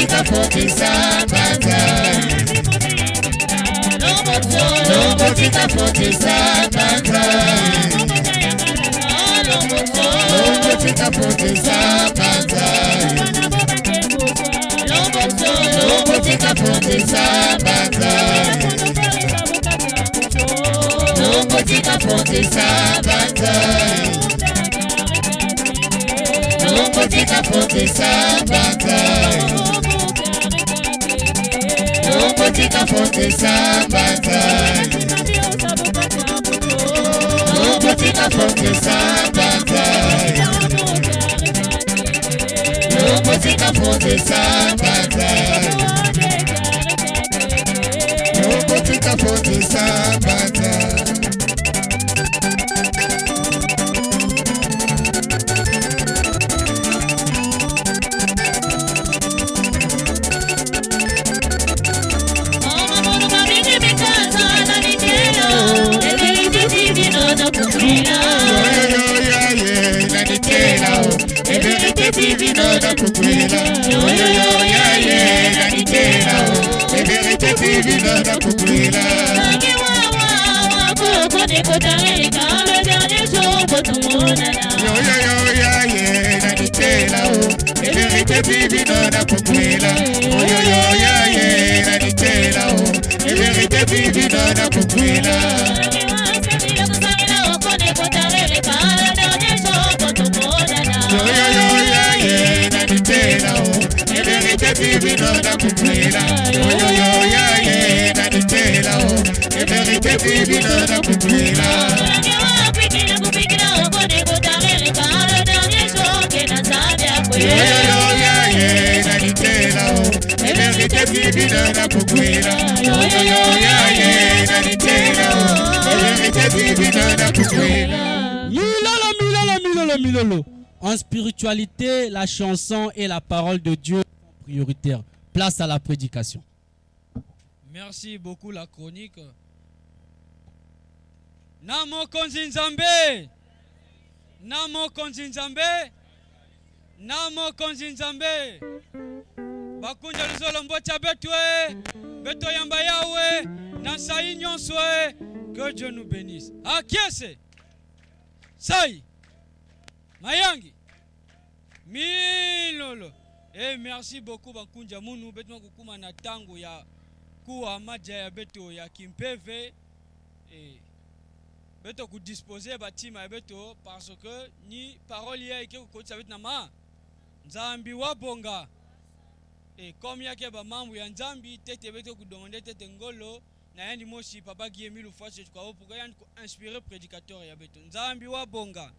tika fondisa banzai. Longo tika fondisa banzai. Longo tika fondisa banzai. Longo tika fondisa banzai. Longo tika fondisa banzai. Longo tika fondisa banzai. Longo tika fondisa banzai. Longo tika fondisa banzai. Longo tika fondisa banzai. Longo tika fondisa banzai. Divino da kukwila, yo yo yo ya ye, na nitela o, everite divino da kukwila. Nagi wa koko ne kotareka, le dernier jour pour tout monde. Yo yo yo ya ye, na nitela o, everite divino da kukwila. Yo yo yo ya ye, na nitela o, everite divino da kukwila. Nagi wa sabila kusabila o kone kotareka, le dernier jour pour tout monde. Yo yo yo divino da kukwila, yo yo yo ya ye, na nitela o, everite divino da kukwila. Nagi wa pikina kupikina okone kotareka, le dernier jour que na sabia kwe. Yo yo yo ya ye, na nitela o, everite divino da kukwila. Yo yo yo ya ye, na nitela o, everite divino da kukwila. Milolo, milolo, milolo, milolo. En spiritualité, la chanson et la parole de Dieu sont prioritaires. Place à la prédication. Merci beaucoup la chronique. Namo konzi nzambe. Namo konzi nzambe. Namo konzi nzambe. Bakunja lizolo mbocha betwe. Beto yamba yawe. Nasayi nyonswe. Que Dieu nous bénisse. Akiese. Sai. Mayangi. Milolo. Et merci beaucoup Bakunja Munu. Beto kukuma na tango ya kuwa maja ya beto ya kimpeve. Et beto ku disposer batima ya beto parce que ni parole ya ike ku kotsa beto na ma. Nzambi wabonga. Et comme yake ba mambu ya nzambi tete beto ku demander tete ngolo na yandi moshi papa Guillaume Lufwa c'est quoi pour yandi ku inspirer prédicateur ya beto. Nzambi wabonga.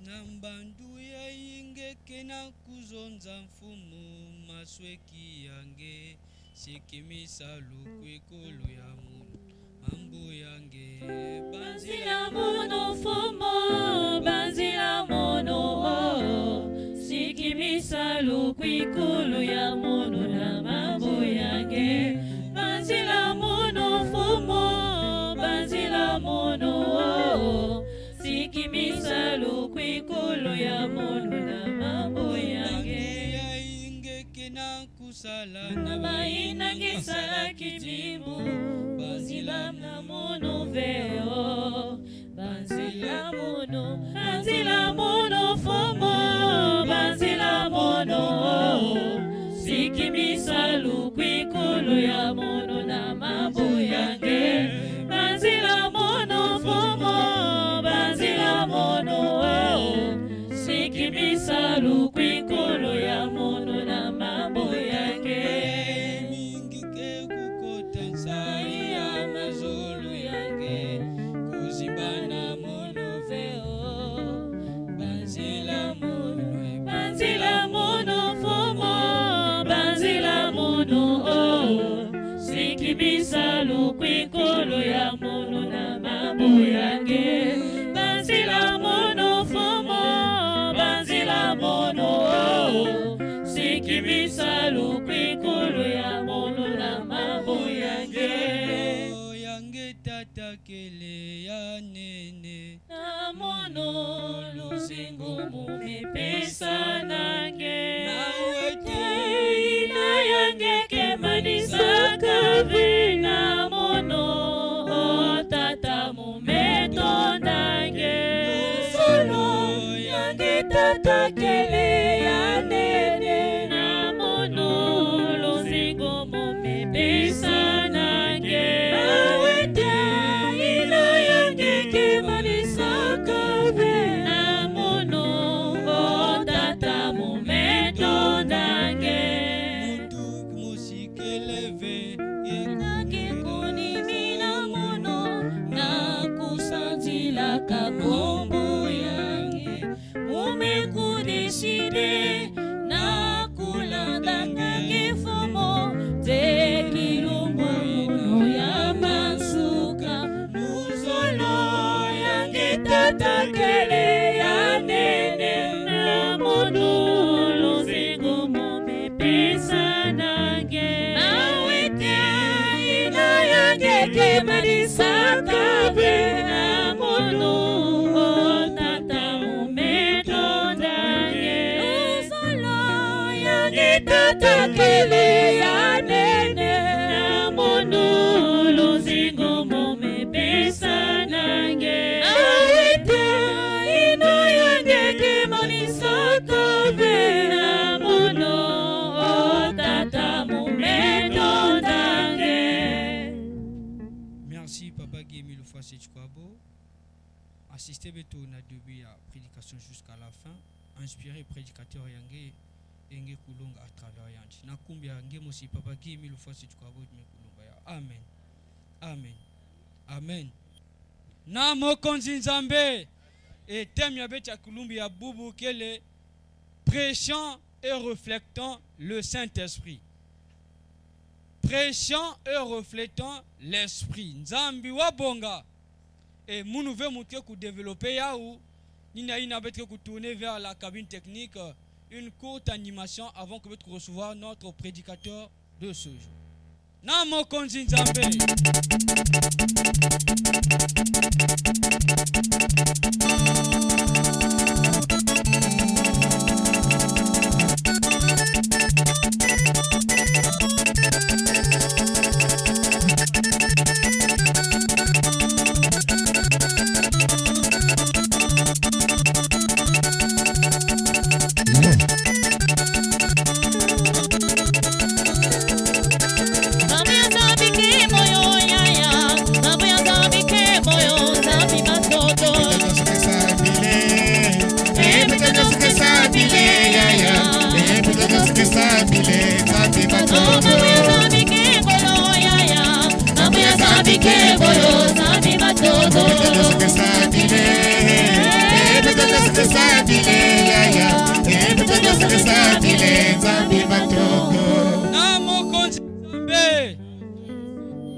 Nambandu ya inge kena kuzonza mfumu masweki yange sikimisa lukwekolo ya munu mambo yange banzila mono fumo banzila mono oh sikimisa lukwekolo ya munu na mambo yange banzila mono fumo banzila mono oh sikimisa lukwikulu ya munu na mambo yange ya inge kena kusala na maina ngesala kitimu bazila na munu veo banzila munu fomo banzila munu sikimisa lukwikulu ya munu na mambo yange banzila munu fomo sikimisa lukwikulu ya munu na mambo yake mingi ke kukota nsai ya mazulu yake kuzibana munu veo banzila munu fomo banzila munu oh sikimisa lukwikulu ya munu na mambo yake banzila munu fomo banzila munu oh sikimisa lukwikulu ya munu na mambo yake yange tata kele ya nene namono luzingu mumepesa nange nawete ina yange kemanisaka vi namono tata mumetondange solo yange tata kele ya nene namono luzingu mumepesa nange awete ina yange kemanisaka vi namono tata mumetondange mutu musikeleve kakombo yange mumekudeside na kulandanga kifumo te kilumbu muno ya masuka nuzolo yange tatakele ya nene na mono luzingu mumepesa nange awete ina yange kemanisaka ve tatakele ya nene namono luzingu mumepesa nange awete ina yange kemanisaka ve namono tata mumetondange. Merci Papa Guy mille fois c'est Chikwabo. Assisté beto na début ya prédication jusqu'à la fin. Inspiré prédicateur yange enge kulunga à travers yanchi. Na kumbi yange mosi Papa Guy mille fois c'est Chikwabo me kulunga ya. Amen. Amen. Amen. Na mokonzi nzambe et thème ya becha kulumbi ya bubu kele prêchant et reflétant le Saint-Esprit. Prêchant et reflétant l'esprit. Nzambi wabonga. Et nous nous voulons développer yaou. Nous avons tourner vers la cabine technique. Une courte animation avant que nous recevoir notre prédicateur de ce jour. Namo konzi nzambe.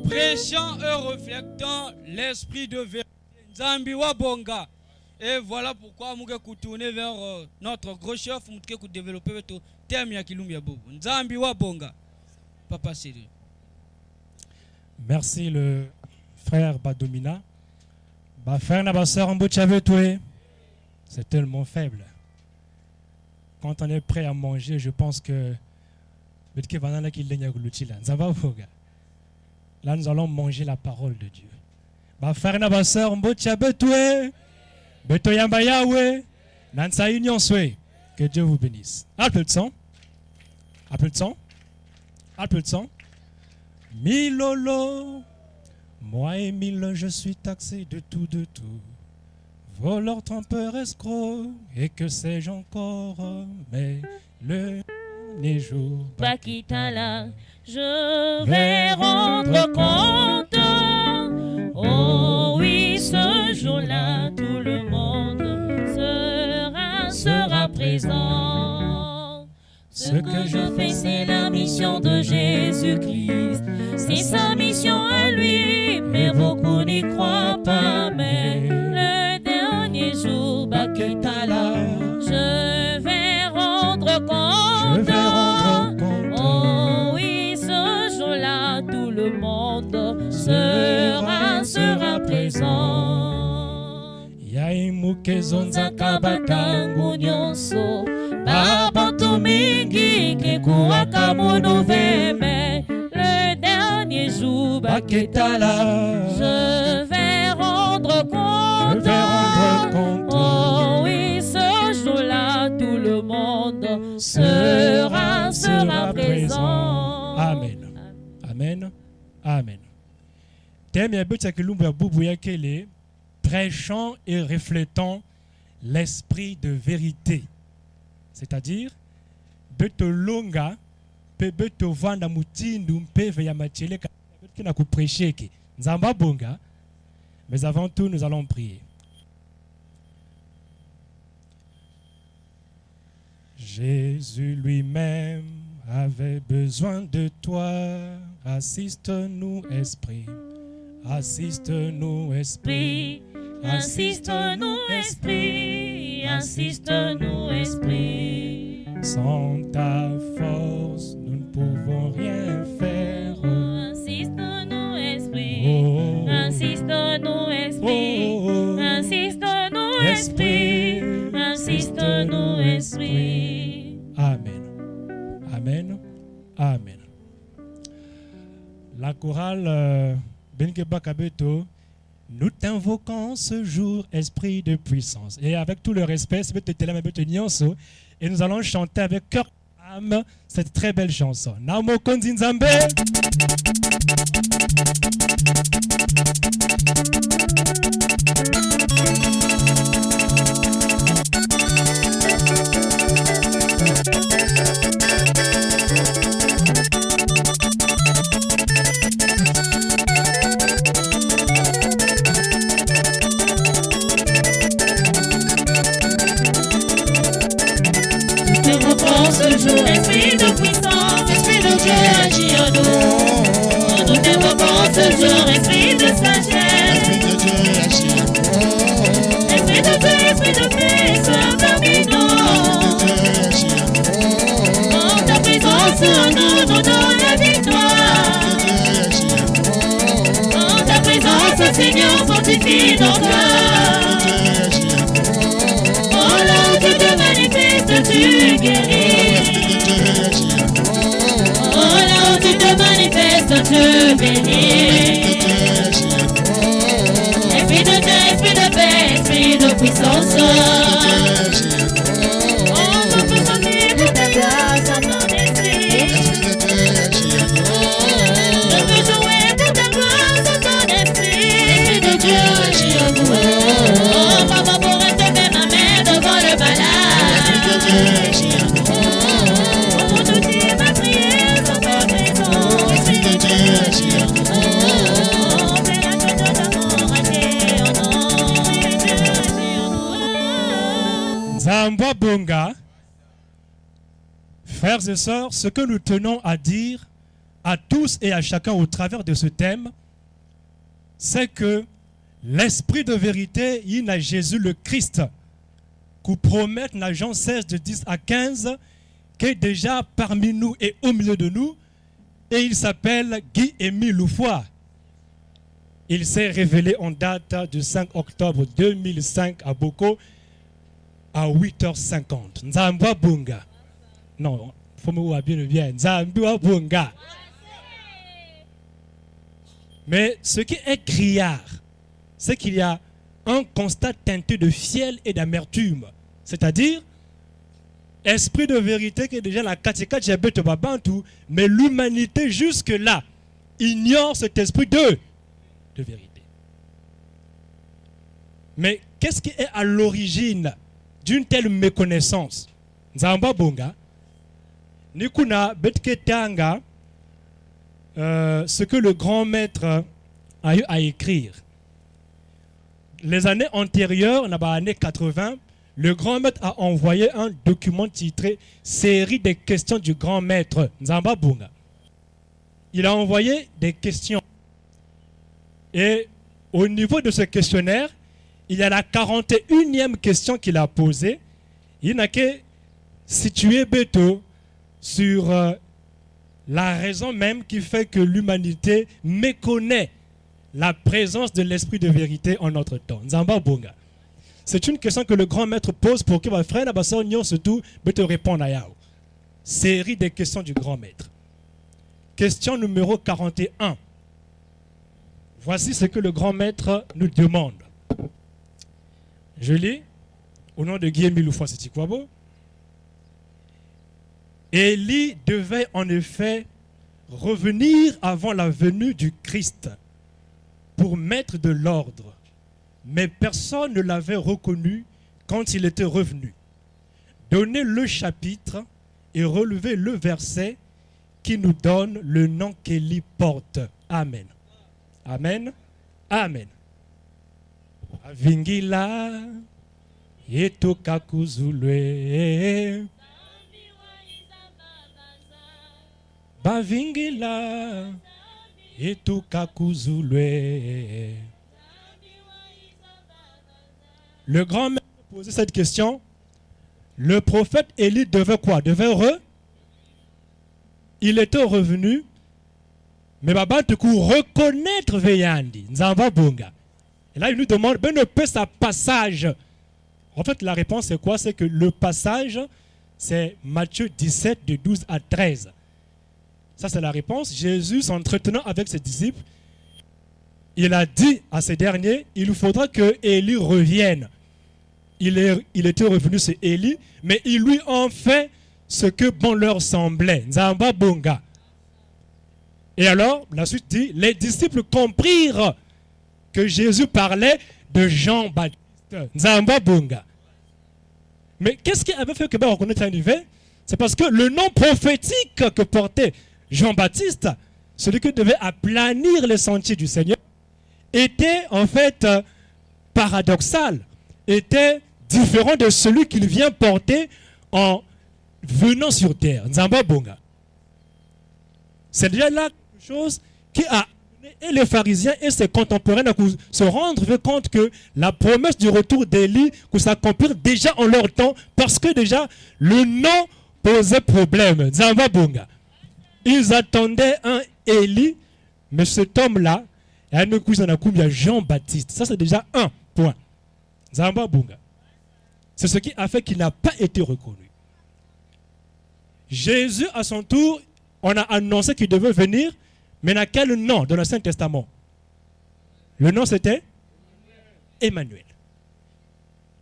Prêchant et reflétant l'esprit de vérité. Nzambi wabonga. Et voilà pourquoi nous allons tourner vers notre gros chef pour développer le thème ya kilumbi ya bobo. Nzambi wabonga. Papa Cédric. Merci le frère Badomina. Frère Nabasseur Mbouchavetoé, c'est tellement faible. Quand on est prêt à manger, je pense que là nous allons manger la parole de Dieu. Frère Nabasseur Mbouchavetoé, Beto Yamba Yahweh, Nansa Union Soué, que Dieu vous bénisse. Un peu de sang. Un peu de sang. Un peu de sang. Milolo, moi et mille, je suis taxé de tout, voleur, trompeur, escroc, et que sais-je encore, mais le dernier jour, Bakitala, je vais rendre compte. Oh oui, ce jour-là, tout le monde sera présent. Ce que je fais, c'est la mission de Jésus-Christ. C'est sa mission à lui, mais beaucoup n'y croient pas. Mais le dernier jour, Bakitala, je vais rendre compte. Oh oui, ce jour-là, tout le monde sera mukezonzaka batangu nyonso babantu mingi kekuwaka monoveme le dernier jour baketala je vais rendre compte oh oui ce jour-là tout le monde sera présent. Amen. Amen. Amen. Thème ya betia kilumbu ya bubu yakele prêchant et reflétant l'esprit de vérité. C'est-à-dire beto longa pe beto vanda mutindu mpeve ya machele kina ku prêcher ki nzamba bonga. Mais avant tout nous allons prier. Jésus lui-même avait besoin de toi. Assiste-nous, Esprit. Assiste-nous, Esprit. Assiste-nous, Esprit. Assiste-nous, Esprit. Sans ta force, nous ne pouvons rien faire. Assiste-nous, Esprit. Oh. Assiste-nous, Esprit. Oh. Assiste-nous, Esprit. Assiste-nous, Esprit. Amen. Amen. Amen. La chorale Benkeba Kabeto, nous t'invoquons ce jour, esprit de puissance. Et avec tout le respect, et nous allons chanter avec cœur et âme cette très belle chanson. Namo Konzinzambe. Esprit de puissance, esprit de Dieu agit en nous. Nous t'évoquons ce jour, esprit de sagesse. Esprit de Dieu, esprit de paix, sois parmi nous. En ta présence, nous donnons la victoire. En ta présence, Seigneur, fortifie nos cœurs. Oh là, tu te manifestes, tu guéris. Oh là, tu te manifestes, tu bénis. Esprit de Dieu, esprit de paix, esprit de puissance. Oh, je peux chanter pour ta grâce à ton esprit. Je peux jouer pour ta grâce à ton esprit. Esprit de Dieu, agis en nous. Oh, papa, pour rester ma main devant le malade. Oh, pour tout dire ma prière dans ta maison. Esprit de Dieu, agis en nous. Oh, fais la fête d'amour, agis en nous. Esprit de Dieu, agis en nous. Zambwa Bonga. Frères et sœurs, ce que nous tenons à dire à tous et à chacun au travers de ce thème, c'est que l'esprit de vérité, il a Jésus le Christ, qui promet dans Jean 16 de 10 à 15, qui est déjà parmi nous et au milieu de nous, et il s'appelle Guy-Émile Loufoy. Il s'est révélé en date du 5 octobre 2005 à Boko à 8h50. Nzambwa Bunga. Non, il faut me voir bien. Nzambwa Bunga. Mais ce qui est criard, c'est qu'il y a un constat teinté de fiel et d'amertume. C'est-à-dire, esprit de vérité qui est déjà la katika diabète babantou, mais l'humanité jusque-là ignore cet esprit de vérité. Mais qu'est-ce qui est à l'origine d'une telle méconnaissance? Nzamba Bonga, Nikuna Betketanga, ce que le grand maître a eu à écrire. Les années antérieures, dans les années 80, le grand maître a envoyé un document titré « Série des questions du grand maître » Nzamba Bunga. Il a envoyé des questions. Et au niveau de ce questionnaire, il y a la 41e question qu'il a posée. Il n'a que situé Beto sur la raison même qui fait que l'humanité méconnaît la présence de l'esprit de vérité en notre temps. Nzamba Bunga. C'est une question que le grand maître pose pour que ma frère Nabassor Nyon surtout peut te répondre à Yao. Série des questions du grand maître. Question numéro 41. Voici ce que le grand maître nous demande. Je lis au nom de Guillaume Miloufouan Setikwabo. Élie devait en effet revenir avant la venue du Christ pour mettre de l'ordre, mais personne ne l'avait reconnu quand il était revenu. Donnez le chapitre et relevez le verset qui nous donne le nom qu'Élie porte. Amen. Amen. Amen. Avingila etokakuzulwe Bavingila etukakuzulwe. Le grand maître posait cette question. Le prophète Élie devait quoi? Il était revenu, mais Baba te reconnaître Veyandi, Nzamba Bunga. Et là, il nous demande, ben ne peut sa passage. En fait, la réponse c'est quoi? C'est que le passage, c'est Matthieu 17, de 12 à 13. Ça, c'est la réponse. Jésus, s'entretenant avec ses disciples, il a dit à ces derniers, il faudra que Élie revienne. Il était revenu, c'est Élie, mais il lui en fait ce que bon leur semblait. Nzamba Bunga. Et alors, la suite dit, les disciples comprirent que Jésus parlait de Jean-Baptiste. Nzamba Bunga. Mais qu'est-ce qui avait fait que Ben reconnaisse un niveau? C'est parce que le nom prophétique que portait Jean-Baptiste, celui qui devait aplanir les sentiers du Seigneur, était en fait paradoxal, était différent de celui qu'il vient porter en venant sur terre. Nzamba Bunga. C'est déjà là quelque chose qui a amené et les pharisiens et ses contemporains à se rendre compte que la promesse du retour d'Élie que s'accomplir déjà en leur temps, parce que déjà le nom posait problème. Nzamba Bunga. Ils attendaient un Élie, mais cet homme-là, Jean-Baptiste. Ça, c'est déjà un point. Nzamba Bunga. C'est ce qui a fait qu'il n'a pas été reconnu. Jésus, à son tour, on a annoncé qu'il devait venir, mais dans quel nom dans le Saint Testament? Le nom c'était Emmanuel.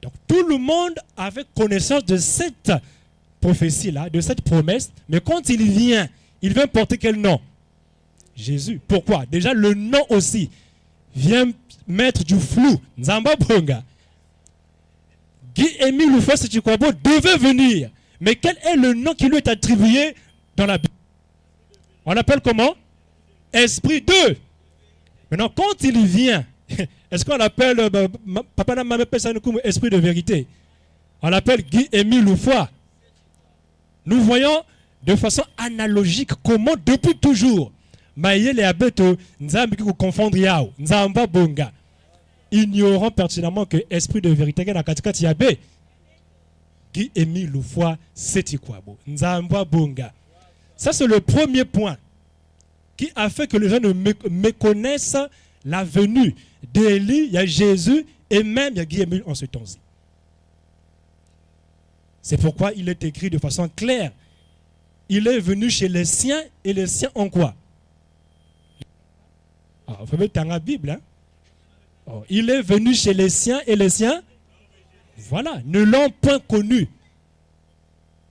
Donc tout le monde avait connaissance de cette prophétie-là, de cette promesse, mais quand il vient porter quel nom? Jésus. Pourquoi? Déjà le nom aussi vient mettre du flou. Nzamba Bunga. Guy-Émile Loufouan Setikwabo devait venir. Mais quel est le nom qui lui est attribué dans la Bible? On l'appelle comment? Esprit de. Maintenant, quand il vient, est-ce qu'on l'appelle Papa n'a même pas ça comme esprit de vérité? On l'appelle Guy-Émile Loufouan. Nous voyons de façon analogique comment depuis toujours, Maïe les abeto, Nzambi qui confondre Yao, Nzamba Bunga, ignorant pertinemment que esprit de vérité est dans Katikati Yabe. Guy-Émile Loufouan Setikwabo, Nzamba Bunga. Ça, c'est le premier point qui a fait que les gens ne méconnaissent la venue d'Élie, il y a Jésus et même il y a Guy-Émile en ce temps-ci. C'est pourquoi il est écrit de façon claire. Il est venu chez les siens et les siens ont quoi? Il faut mettre dans la Bible. Hein? Il est venu chez les siens et les siens, voilà, ne l'ont point connu.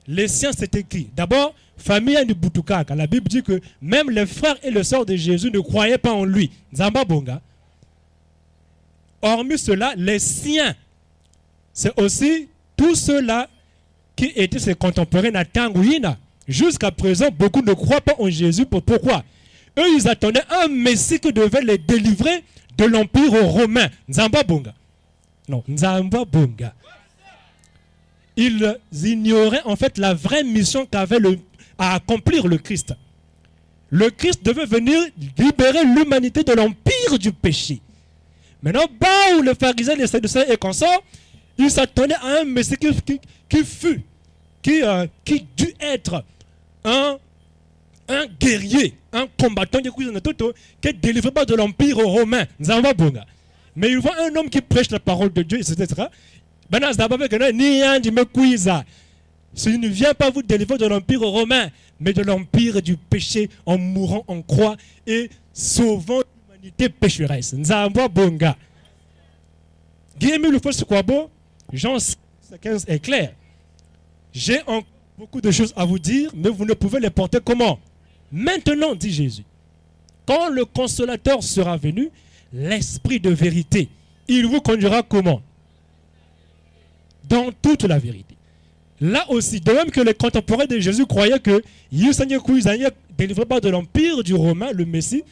Les siens, c'est écrit. D'abord, famille de Boutoukaka. La Bible dit que même les frères et les sœurs de Jésus ne croyaient pas en lui. Nzamba Bunga. Hormis cela, les siens, c'est aussi tous ceux-là qui étaient ses contemporains à Tanguina. Jusqu'à présent, beaucoup ne croient pas en Jésus. Pourquoi? Eux, ils attendaient un Messie qui devait les délivrer de l'Empire romain. Nzamba Bunga. Non, Nzamba Bunga. Ils ignoraient en fait la vraie mission qu'avait à accomplir le Christ. Le Christ devait venir libérer l'humanité de l'empire du péché. Maintenant, où les pharisiens, les sadducéens et consorts, ils s'attendaient à un Messie qui dut être un guerrier, un combattant qui est délivré de l'empire romain. Mais ils voient un homme qui prêche la parole de Dieu, etc. Ce ne vient pas vous délivrer de l'empire romain, mais de l'empire du péché en mourant en croix et sauvant l'humanité pécheresse. Nzamba bonga. Jean 15 est clair. J'ai encore beaucoup de choses à vous dire, mais vous ne pouvez les porter comment? Maintenant, dit Jésus. Quand le consolateur sera venu, l'esprit de vérité, il vous conduira comment? Dans toute la vérité. Là aussi, de même que les contemporains de Jésus croyaient que Yusanya délivré par de l'empire du Romain, le Messie,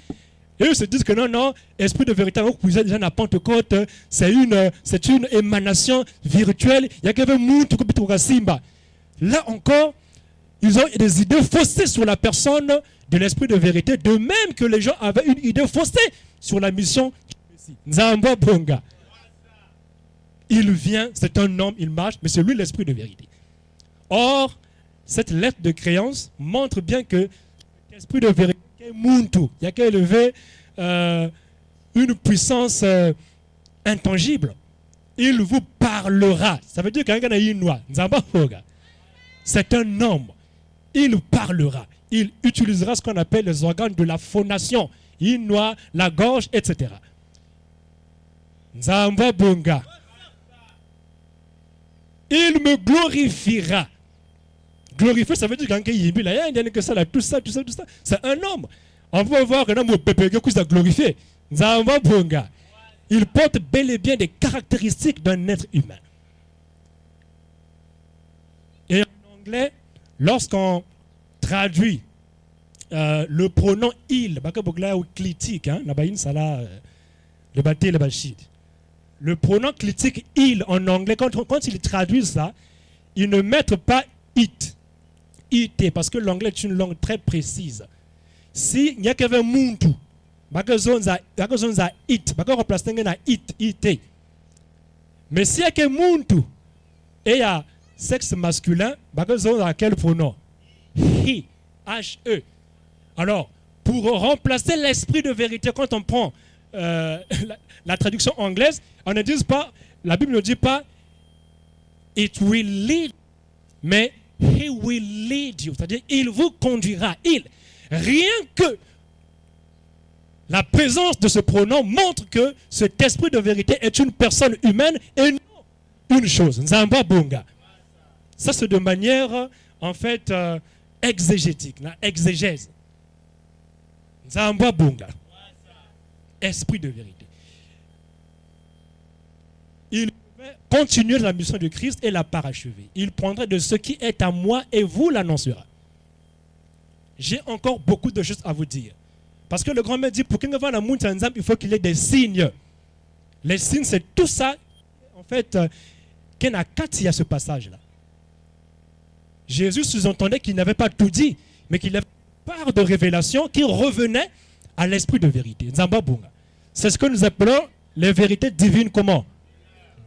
et eux se disent que non, esprit de vérité, déjà à Pentecôte, c'est une émanation virtuelle. Il y a quelqu'un Simba. Là encore, ils ont des idées faussées sur la personne de l'esprit de vérité, de même que les gens avaient une idée faussée sur la mission du Messie. Nzamba Bonga. Il vient, c'est un homme, il marche, mais c'est lui l'esprit de vérité. Or, cette lettre de créance montre bien que l'esprit de vérité est Muntu. Il y a qu'à élever une puissance intangible. Il vous parlera. Ça veut dire qu'il y a une noix. C'est un homme. Il parlera. Il utilisera ce qu'on appelle les organes de la phonation. Une noix, la gorge, etc. Nzamba Bonga. Il me glorifiera. Glorifier, ça veut dire qu'il y a que ça, tout ça. C'est un homme. On peut voir un homme qui a glorifié. Il porte bel et bien des caractéristiques d'un être humain. Et en anglais, lorsqu'on traduit le pronom il, le pronom clitique il en anglais, quand ils traduisent ça, ils ne mettent pas it. It, parce que l'anglais est une langue très précise. Si il n'y a qu'un muntu, it, it. Mais s'il y a qu'un muntu et il y a sexe masculin, quel pronom? He, H-E. Alors, pour remplacer l'esprit de vérité, quand on prend la traduction anglaise, on ne dit pas, la Bible ne dit pas it will lead, mais he will lead you, c'est-à-dire il vous conduira. Rien que la présence de ce pronom montre que cet esprit de vérité est une personne humaine et non une chose. Nzamba Bonga. Ça c'est de manière en fait exégétique, exégèse. Nzamba Bonga. Esprit de vérité. Il continuer la mission de Christ et la parachever. Il prendra de ce qui est à moi et vous l'annoncera. J'ai encore beaucoup de choses à vous dire. Parce que le grand-mère dit, pour qu'il il faut qu'il y ait des signes. Les signes, c'est tout ça, en fait, qu'il y a ce passage-là. Jésus sous-entendait qu'il n'avait pas tout dit, mais qu'il avait part de révélation qui revenait à l'esprit de vérité. C'est ce que nous appelons les vérités divines comment?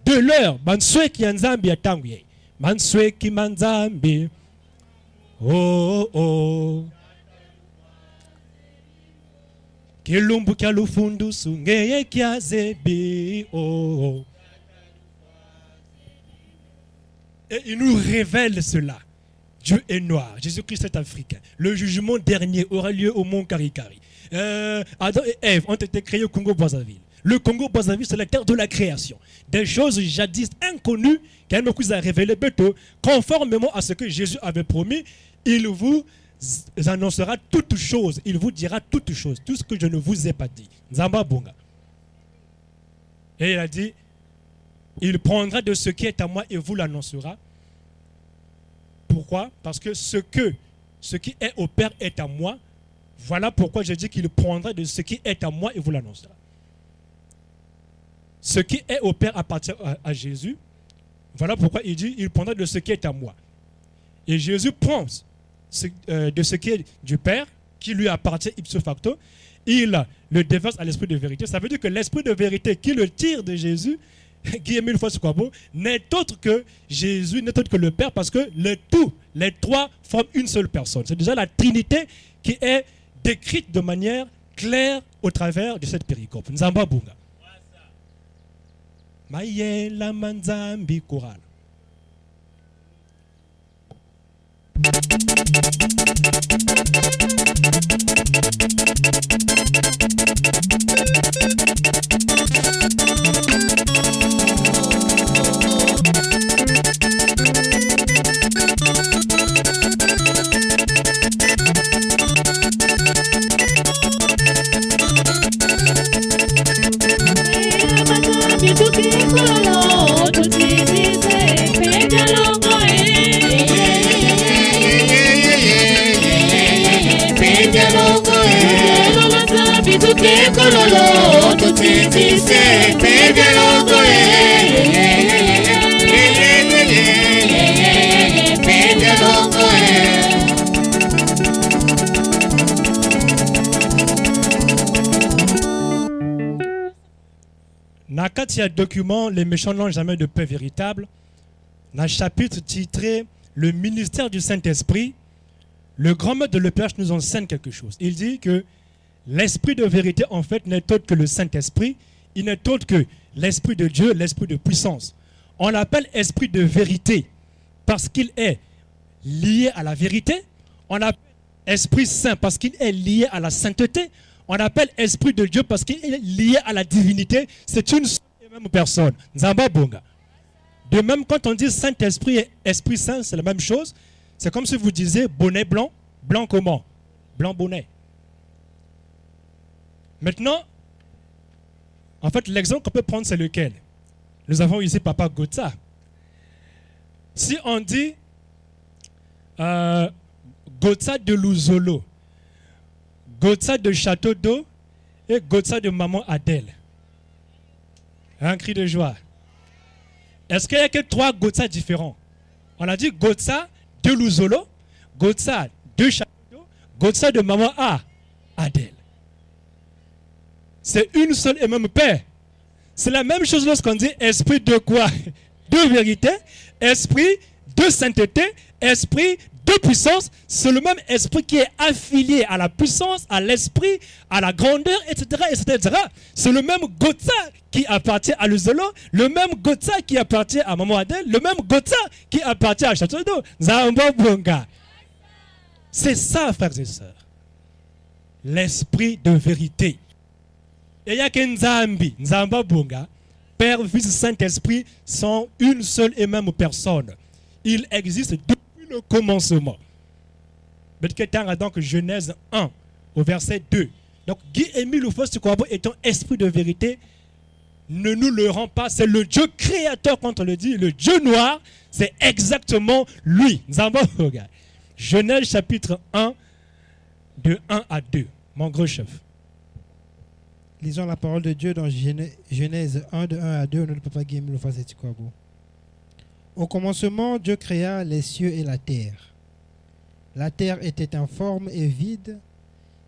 De l'heure, manswe ki nzambi atangwe, manswe ki manzambi, oh, kilumbu kya lufundu sungeye kya zebi, oh. Et il nous révèle cela. Dieu est noir, Jésus-Christ est africain. Le jugement dernier aura lieu au mont Karikari. Adam et Ève ont été créés au Congo-Brazzaville. Le Congo-Brazzaville, c'est la terre de la création. Des choses jadis inconnues qu'elle nous a révélées, conformément à ce que Jésus avait promis, il vous annoncera toutes choses. Il vous dira toutes choses. Tout ce que je ne vous ai pas dit. Nzamba Bonga. Et il a dit, il prendra de ce qui est à moi et vous l'annoncera. Pourquoi? Parce que ce qui est au Père est à moi. Voilà pourquoi je dis qu'il prendra de ce qui est à moi et vous l'annoncera. Ce qui est au Père appartient à Jésus. Voilà pourquoi il dit, il prendra de ce qui est à moi. Et Jésus prend de ce qui est du Père, qui lui appartient ipso facto, il le déverse à l'esprit de vérité. Ça veut dire que l'esprit de vérité qui le tire de Jésus, qui est mille fois n'est autre que Jésus, n'est autre que le Père, parce que les trois forment une seule personne. C'est déjà la Trinité qui est décrite de manière claire au travers de cette péricope. Nzamba Bunga. Mayela manzambi kural. Nakati a document Les méchants n'ont jamais de paix véritable. Dans le chapitre titré Le ministère du Saint-Esprit, le grand maître de l'EPH nous enseigne quelque chose. Il dit que l'esprit de vérité, en fait, n'est autre que le Saint-Esprit. Il n'est autre que l'esprit de Dieu, l'esprit de puissance. On l'appelle esprit de vérité parce qu'il est lié à la vérité. On l'appelle esprit saint parce qu'il est lié à la sainteté. On l'appelle esprit de Dieu parce qu'il est lié à la divinité. C'est une seule et même personne. Nzamba Bonga. De même, quand on dit Saint-Esprit et Esprit Saint, c'est la même chose. C'est comme si vous disiez bonnet blanc. Blanc comment? Blanc bonnet. Maintenant, en fait, l'exemple qu'on peut prendre, c'est lequel? Nous avons ici Papa Gotza. Si on dit Gotza de Luzolo, Gotza de Château d'Eau et Gotza de Maman Adèle. Un cri de joie. Est-ce qu'il n'y a que 3 Gotza différents? On a dit Gotza de Luzolo, Gotza de Château d'Eau, Gotza de Maman Adèle. C'est une seule et même paix. C'est la même chose lorsqu'on dit esprit de quoi? De vérité, esprit de sainteté, esprit de puissance. C'est le même esprit qui est affilié à la puissance, à l'esprit, à la grandeur, etc. etc. C'est le même Gotza qui appartient à Luzolo, le même Gotza qui appartient à Maman Adèle, le même Gotza qui appartient à Château d'Eau. Zamba Bonga. C'est ça, frères et sœurs. L'esprit de vérité. Et il y a que Nzambi, Nzamba Bonga, Père, Fils, Saint-Esprit sont une seule et même personne. Ils existent depuis le commencement. Donc Genèse 1 au verset 2. Donc Guy-Émile Oufos-Tukwabo étant esprit de vérité, ne nous le rend pas. C'est le Dieu créateur quand on le dit. Le Dieu noir, c'est exactement lui. Nzamba Bonga. Genèse chapitre 1 de 1 à 2. Mon gros chef. Lisons la parole de Dieu dans Genèse 1 de 1 à 2 au nom de Papa Guy-Émile Oufos-Tukwabo. Au commencement, Dieu créa les cieux et la terre. La terre était informe et vide.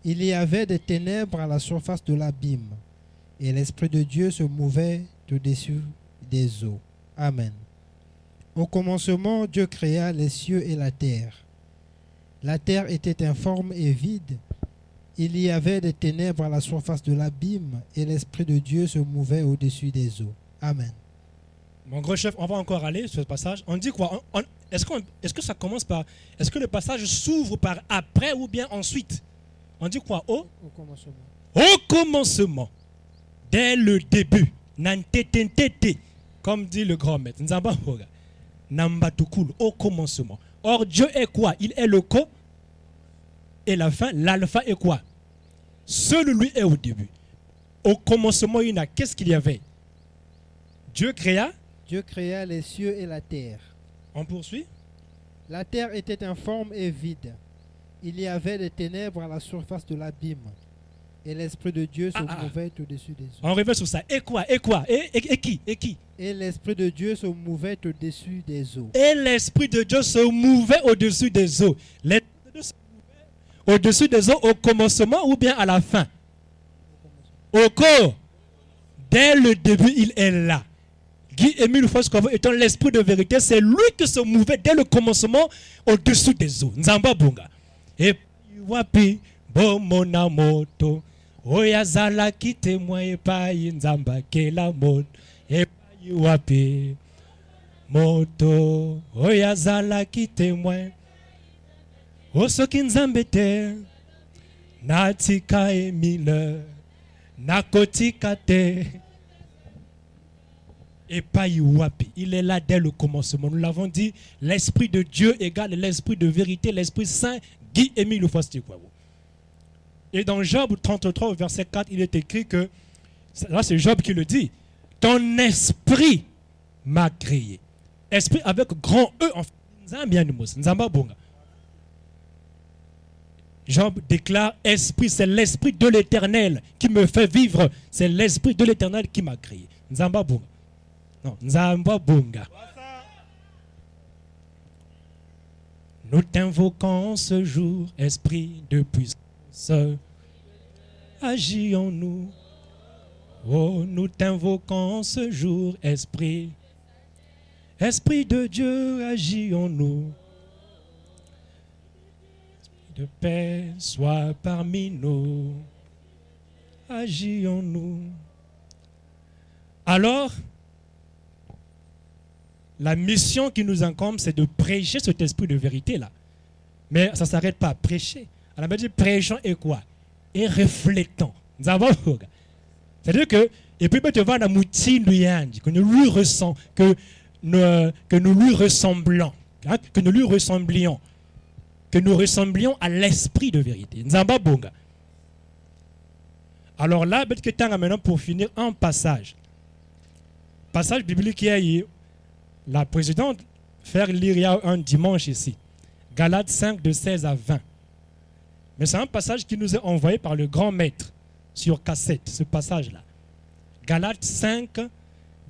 Il y avait des ténèbres à la surface de l'abîme. Et l'Esprit de Dieu se mouvait au-dessus des eaux. Amen. Au commencement, Dieu créa les cieux et la terre. La terre était informe et vide. Il y avait des ténèbres à la surface de l'abîme et l'Esprit de Dieu se mouvait au-dessus des eaux. Amen. Mon gros chef, on va encore aller sur ce passage. On dit quoi? Est-ce que ça commence par... Est-ce que le passage s'ouvre par après ou bien ensuite? On dit quoi? Au commencement. Au commencement. Dès le début. Nantetentete. Comme dit le grand maître. Nambatukul. Au commencement. Or, Dieu est quoi? Il est le co et la fin. L'alpha est quoi? Seul lui est au début. Au commencement, il y a qu'est-ce qu'il y avait? Dieu créa les cieux et la terre. On poursuit. La terre était informe et vide. Il y avait des ténèbres à la surface de l'abîme. Et l'Esprit de Dieu se mouvait au-dessus des eaux. On revient sur ça. Et quoi? Et qui? Et l'Esprit de Dieu se mouvait au-dessus des eaux. Et l'Esprit de Dieu se mouvait au-dessus des eaux. L'Esprit de Dieu se mouvait au-dessus des eaux au commencement ou bien à la fin? Au corps. Dès le début, il est là. Guy-Émile Oufos-Tukwabo étant l'esprit de vérité, c'est lui qui se mouvait dès le commencement au-dessus des eaux. Nzamba Bonga. Et wapi bomona moto oyazala kite moi epai nzamba kela moto epai wapi moto oyo azalaki témoin o soki nzambe te natika Emile nakotika te epai wapi. Il est là dès le commencement. Nous l'avons dit, l'Esprit de Dieu égale l'Esprit de vérité, l'Esprit Saint, Guy Émile Fastikwawo. Et dans Job 33, verset 4, il est écrit que, là c'est Job qui le dit, ton esprit m'a créé. Esprit avec grand E en fait. Job déclare, esprit, c'est l'esprit de l'éternel qui me fait vivre. C'est l'esprit de l'éternel qui m'a créé. Nzamba bunga. Non, Nzamba bunga. Nous t'invoquons ce jour, esprit de puissance. Agis en nous. Oh, nous t'invoquons ce jour, esprit. Esprit de Dieu, agis en nous. De paix soit parmi nous, agis en nous. Alors, la mission qui nous incombe, c'est de prêcher cet esprit de vérité-là. Mais ça ne s'arrête pas à prêcher. On a dit prêchant et quoi? Et reflétant. C'est-à-dire que, et puis tu vas dans mouti que nous lui ressemblons, que nous lui ressemblons, hein, que nous lui ressemblions. Que nous ressemblions à l'esprit de vérité. Nzamba Bonga. Alors là, maintenant pour finir, un passage. Passage biblique qui a eu la présidente faire lire un dimanche ici. Galates 5 de 16 à 20. Mais c'est un passage qui nous est envoyé par le grand maître sur cassette, ce passage-là. Galates 5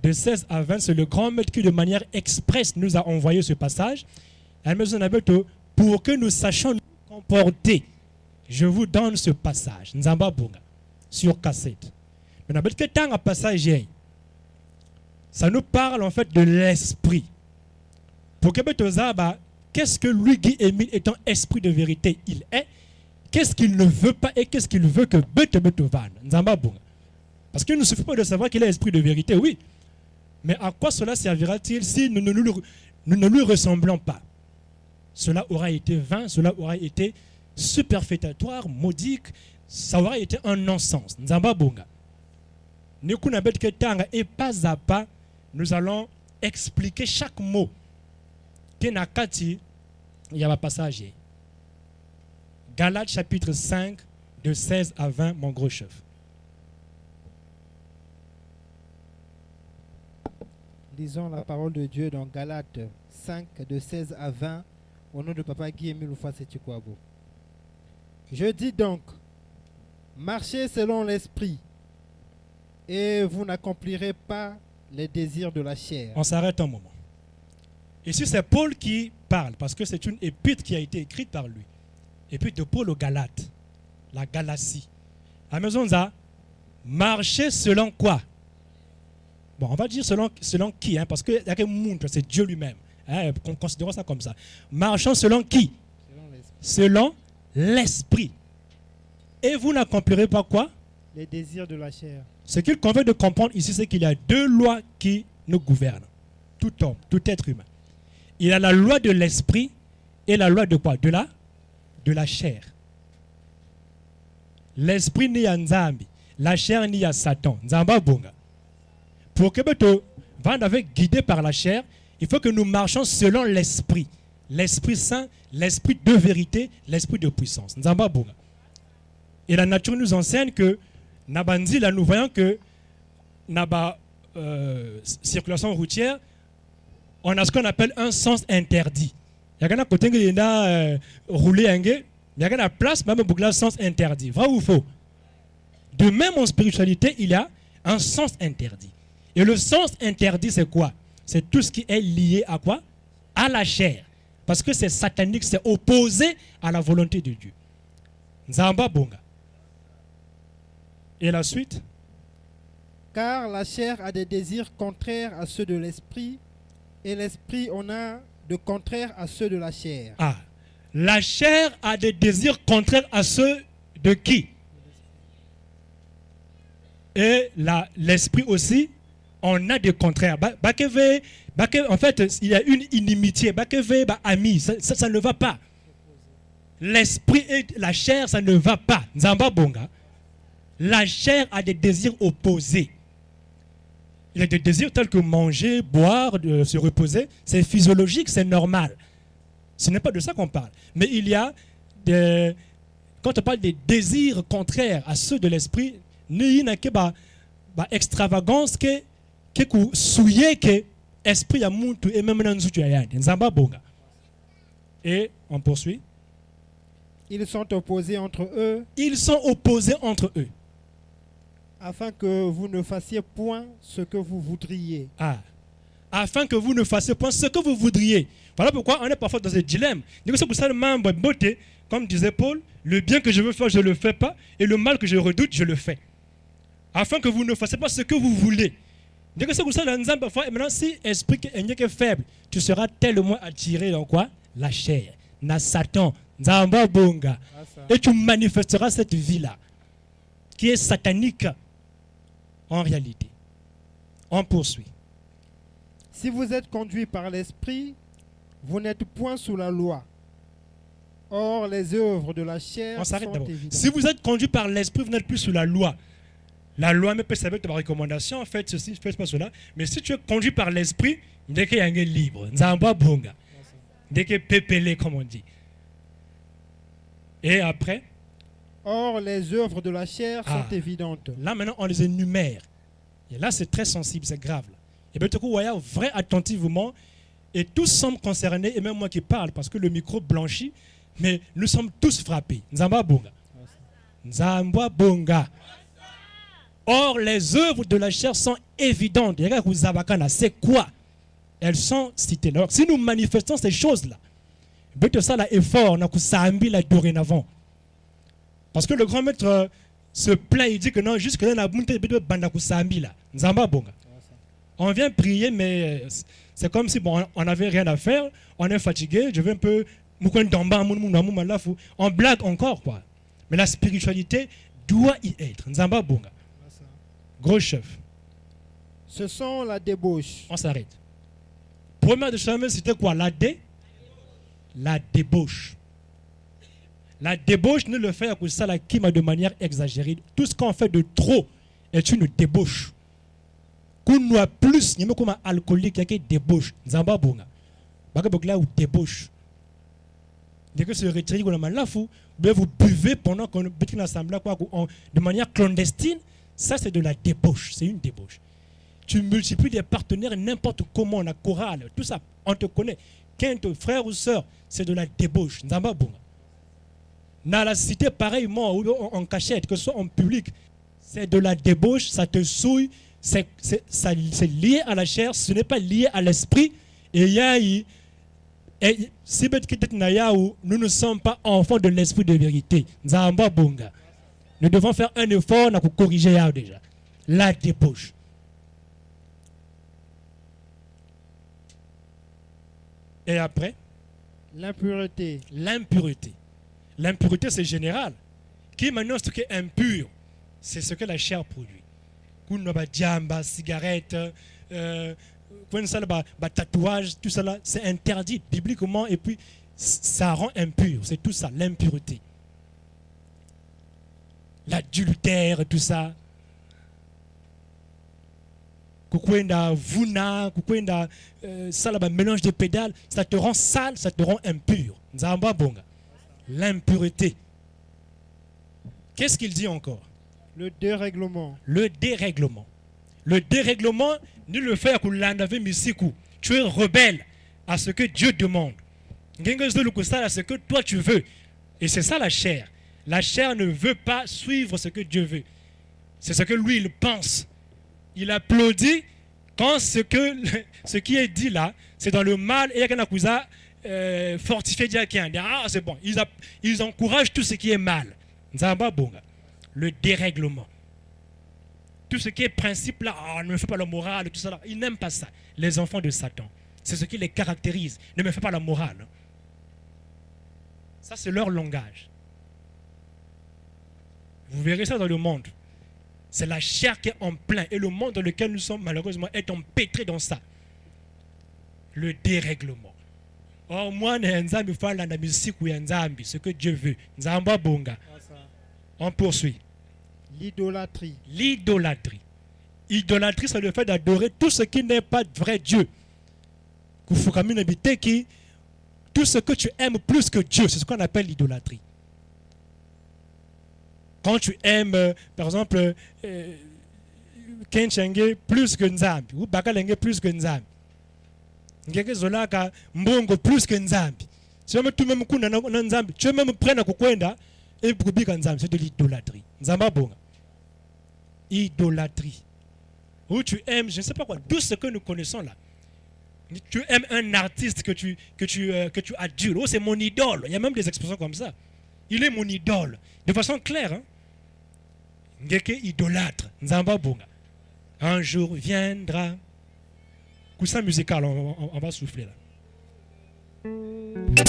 de 16 à 20, c'est le grand maître qui de manière expresse nous a envoyé ce passage. Pour que nous sachions nous comporter, je vous donne ce passage. Nzamba Bunga, sur cassette. Mais un passage, ça nous parle en fait de l'esprit. Pour que qu'est-ce que lui, Guy Émile, étant esprit de vérité, il est, qu'est-ce qu'il ne veut pas et qu'est-ce qu'il veut que Betovan, Nzamba Bunga. Parce qu'il ne suffit pas de savoir qu'il est esprit de vérité, oui. Mais à quoi cela servira-t-il si nous ne lui ressemblons pas? Cela aura été vain, cela aura été superfétatoire, maudique, ça aura été un non-sens. Nzamba Bunga. Et pas à pas, nous allons expliquer chaque mot. Il y a un passage. Galates chapitre 5, de 16 à 20, mon gros chef. Lisons la parole de Dieu dans Galates 5, de 16 à 20. Au nom de Papa Guy Émile Oufasetikwabo. Je dis donc, marchez selon l'esprit, et vous n'accomplirez pas les désirs de la chair. On s'arrête un moment. Ici, c'est Paul qui parle, parce que c'est une épître qui a été écrite par lui. Épître de Paul aux Galates, la Galatie. À la maison, marchez selon quoi? Bon, on va dire selon qui, hein, parce que c'est Dieu lui-même. Considérons ça comme ça. Marchons selon qui? Selon l'esprit. Et vous n'accomplirez pas quoi? Les désirs de la chair. Ce qu'il convient de comprendre ici, c'est qu'il y a deux lois qui nous gouvernent. Tout homme, tout être humain. Il y a la loi de l'esprit et la loi de quoi? De la chair. L'esprit ni à Nzambi, la chair ni à Satan. Nzamba Bunga. Pour que vous soyez guidé par la chair, il faut que nous marchions selon l'esprit. L'Esprit Saint, l'Esprit de vérité, l'Esprit de puissance. Nzamba Bunga. Et la nature nous enseigne que, Nabandi, là, nous voyons que, circulation routière, on a ce qu'on appelle un sens interdit. Il y a un côté qui est roulé, il y a une place, même pour un sens interdit. Vrai ou faux? De même en spiritualité, il y a un sens interdit. Et le sens interdit, c'est quoi? C'est tout ce qui est lié à quoi? À la chair. Parce que c'est satanique, c'est opposé à la volonté de Dieu. Nzamba Bunga. Et la suite? Car la chair a des désirs contraires à ceux de l'esprit, et l'esprit en a de contraires à ceux de la chair. Ah, la chair a des désirs contraires à ceux de qui? Et l'esprit aussi on a des contraires. En fait, il y a une inimitié. Ami, ça ne va pas. L'esprit et la chair, ça ne va pas. Nzamba bonga. La chair a des désirs opposés. Il y a des désirs tels que manger, boire, se reposer. C'est physiologique, c'est normal. Ce n'est pas de ça qu'on parle. Mais il y a quand on parle des désirs contraires à ceux de l'esprit, il n'y a que extravagance que souillé que esprit ya muntu et même dans tu ayande. Nzamba bonga. Et on poursuit. Ils sont opposés entre eux. Ils sont opposés entre eux. Afin que vous ne fassiez point ce que vous voudriez. Afin que vous ne fassiez point ce que vous voudriez. Voilà pourquoi on est parfois dans ce dilemme. Comme disait Paul, le bien que je veux faire, je ne le fais pas, et le mal que je redoute, je le fais. Afin que vous ne fassiez pas ce que vous voulez. Maintenant, si esprit est faible, tu seras tellement attiré dans quoi? La chair. Na Satan. Nzamba bonga. Et tu manifesteras cette vie-là, qui est satanique en réalité. On poursuit. Si vous êtes conduit par l'esprit, vous n'êtes point sous la loi. Or, les œuvres de la chair sont évidentes. Si vous êtes conduit par l'esprit, vous n'êtes plus sous la loi. La loi me peut servir de recommandation, en fait, ceci, faites pas cela. Mais si tu es conduit par l'esprit, dès qu'il y a un libre, Nzamba bonga. Dès qu'il est pépélé, comme on dit. Et après? Or, les œuvres de la chair sont évidentes. Là, maintenant, on les énumère. Et là, c'est très sensible, c'est grave. Là. Et bien, tu vois, vrai attentivement. Et tous sommes concernés, et même moi qui parle, parce que le micro blanchit, mais nous sommes tous frappés. Nzamba bonga. Nzamba bonga. Or, les œuvres de la chair sont évidentes. C'est quoi? Elles sont citées. Alors, si nous manifestons ces choses-là, ça là effort, on a dorénavant. Parce que le grand maître se plaint, il dit que non, jusque là, on vient prier, mais c'est comme si bon, on n'avait rien à faire, on est fatigué, je vais un peu. On blague encore, quoi. Mais la spiritualité doit y être. Nzamba bonga. Gros chef. Ce sont la débauche. On s'arrête. Première de chemin, c'était quoi? La débauche. La débauche ne le fait que ça la qui de manière exagérée. Tout ce qu'on fait de trop est une débauche. Qu'on a plus, il y a comme un alcoolique qui débauche. Nzamba bonga. Là où débauche. Dès que se retire, vous buvez pendant qu'on est une assemblée de manière clandestine. Ça, c'est de la débauche. C'est une débauche. Tu multiplies des partenaires n'importe comment, la chorale, tout ça, on te connaît. Quinte, frère ou soeur, c'est de la débauche. Nzamba bonga. Dans la cité, pareillement, ou en cachette, que ce soit en public, c'est de la débauche, ça te souille, c'est lié à la chair, ce n'est pas lié à l'esprit. Et si nous ne sommes pas enfants de l'esprit de vérité, Nzamba bonga. Nous devons faire un effort pour corriger déjà. La débauche. Et après? L'impureté. L'impureté. L'impureté, c'est général. Qui maintenant, ce qui est impur, c'est ce que la chair produit. Djamba, cigarette, tatouage, tout ça là, c'est interdit bibliquement et puis ça rend impur. C'est tout ça, l'impureté. L'adultère, tout ça. Kukwenda vuna, kukwenda mélange de pédales, ça te rend sale, ça te rend impur. Nzamba bonga. L'impureté. Qu'est-ce qu'il dit encore? Le dérèglement. Le dérèglement. Le dérèglement, ne le fait que l'anave misiku. Tu es rebelle à ce que Dieu demande. À ce que toi tu veux. Et c'est ça la chair. La chair ne veut pas suivre ce que Dieu veut. C'est ce que lui, il pense. Il applaudit quand ce qui est dit là, c'est dans le mal et il y a fortifié Diakien. Ah, c'est bon. Ils encouragent tout ce qui est mal. Nzamba bonga. Le dérèglement. Tout ce qui est principe là, ne me fais pas la morale, tout ça là. Ils n'aiment pas ça. Les enfants de Satan. C'est ce qui les caractérise. Ne me fais pas la morale. Ça, c'est leur langage. Vous verrez ça dans le monde. C'est la chair qui est en plein. Et le monde dans lequel nous sommes, malheureusement, est empêtré dans ça. Le dérèglement. Or, moi, ce que Dieu veut. On poursuit. L'idolâtrie. L'idolâtrie. Idolâtrie, c'est le fait d'adorer tout ce qui n'est pas vrai Dieu. Tout ce que tu aimes plus que Dieu, c'est ce qu'on appelle l'idolâtrie. Quand tu aimes, par exemple, Kenchenge plus que Nzambi, ou Bakalenge plus que Nzambi, Ngeke Mbongo plus que Nzambi. Tu veux tout même Nzambi, tu veux même prendre Kukwenda et Bubika Nzambi, c'est de l'idolâtrie. Nzamba Bonga. Idolâtrie. Où tu aimes, je ne sais pas quoi, tout ce que nous connaissons là. Tu aimes un artiste que tu adores. Oh, c'est mon idole. Il y a même des expressions comme ça. Il est mon idole. De façon claire. Hein? Ngeke idolâtre. Nzamba Bonga. Un jour viendra. Coussin musical, on va souffler là.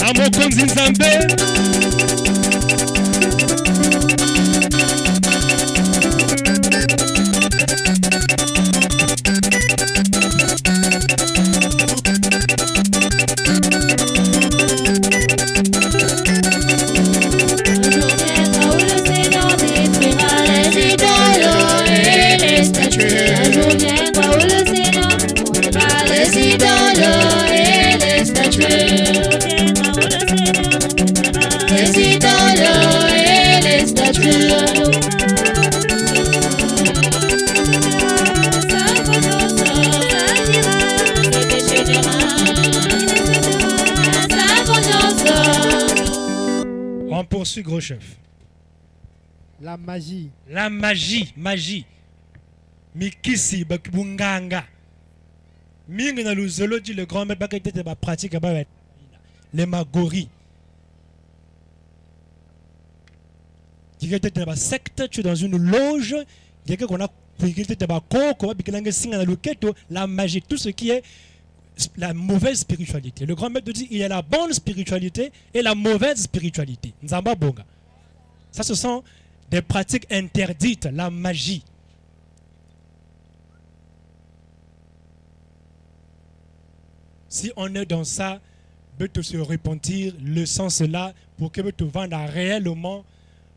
Amokonzi Nzambe. On poursuit, gros chef. La magie. La magie, magie. Mikisi bakibunganga. Mingi na luzolo dit le grand maître bakete ba pratique ba les magories. Qui était dans secte, tu es dans une loge, quelqu'un qu'on a la magie, tout ce qui est la mauvaise spiritualité. Le grand maître dit il y a la bonne spiritualité et la mauvaise spiritualité. Nzamba Bonga. Ça, ce sont des pratiques interdites, la magie. Si on est dans ça, peut se repentir, le sens là, pour que tu vendre réellement,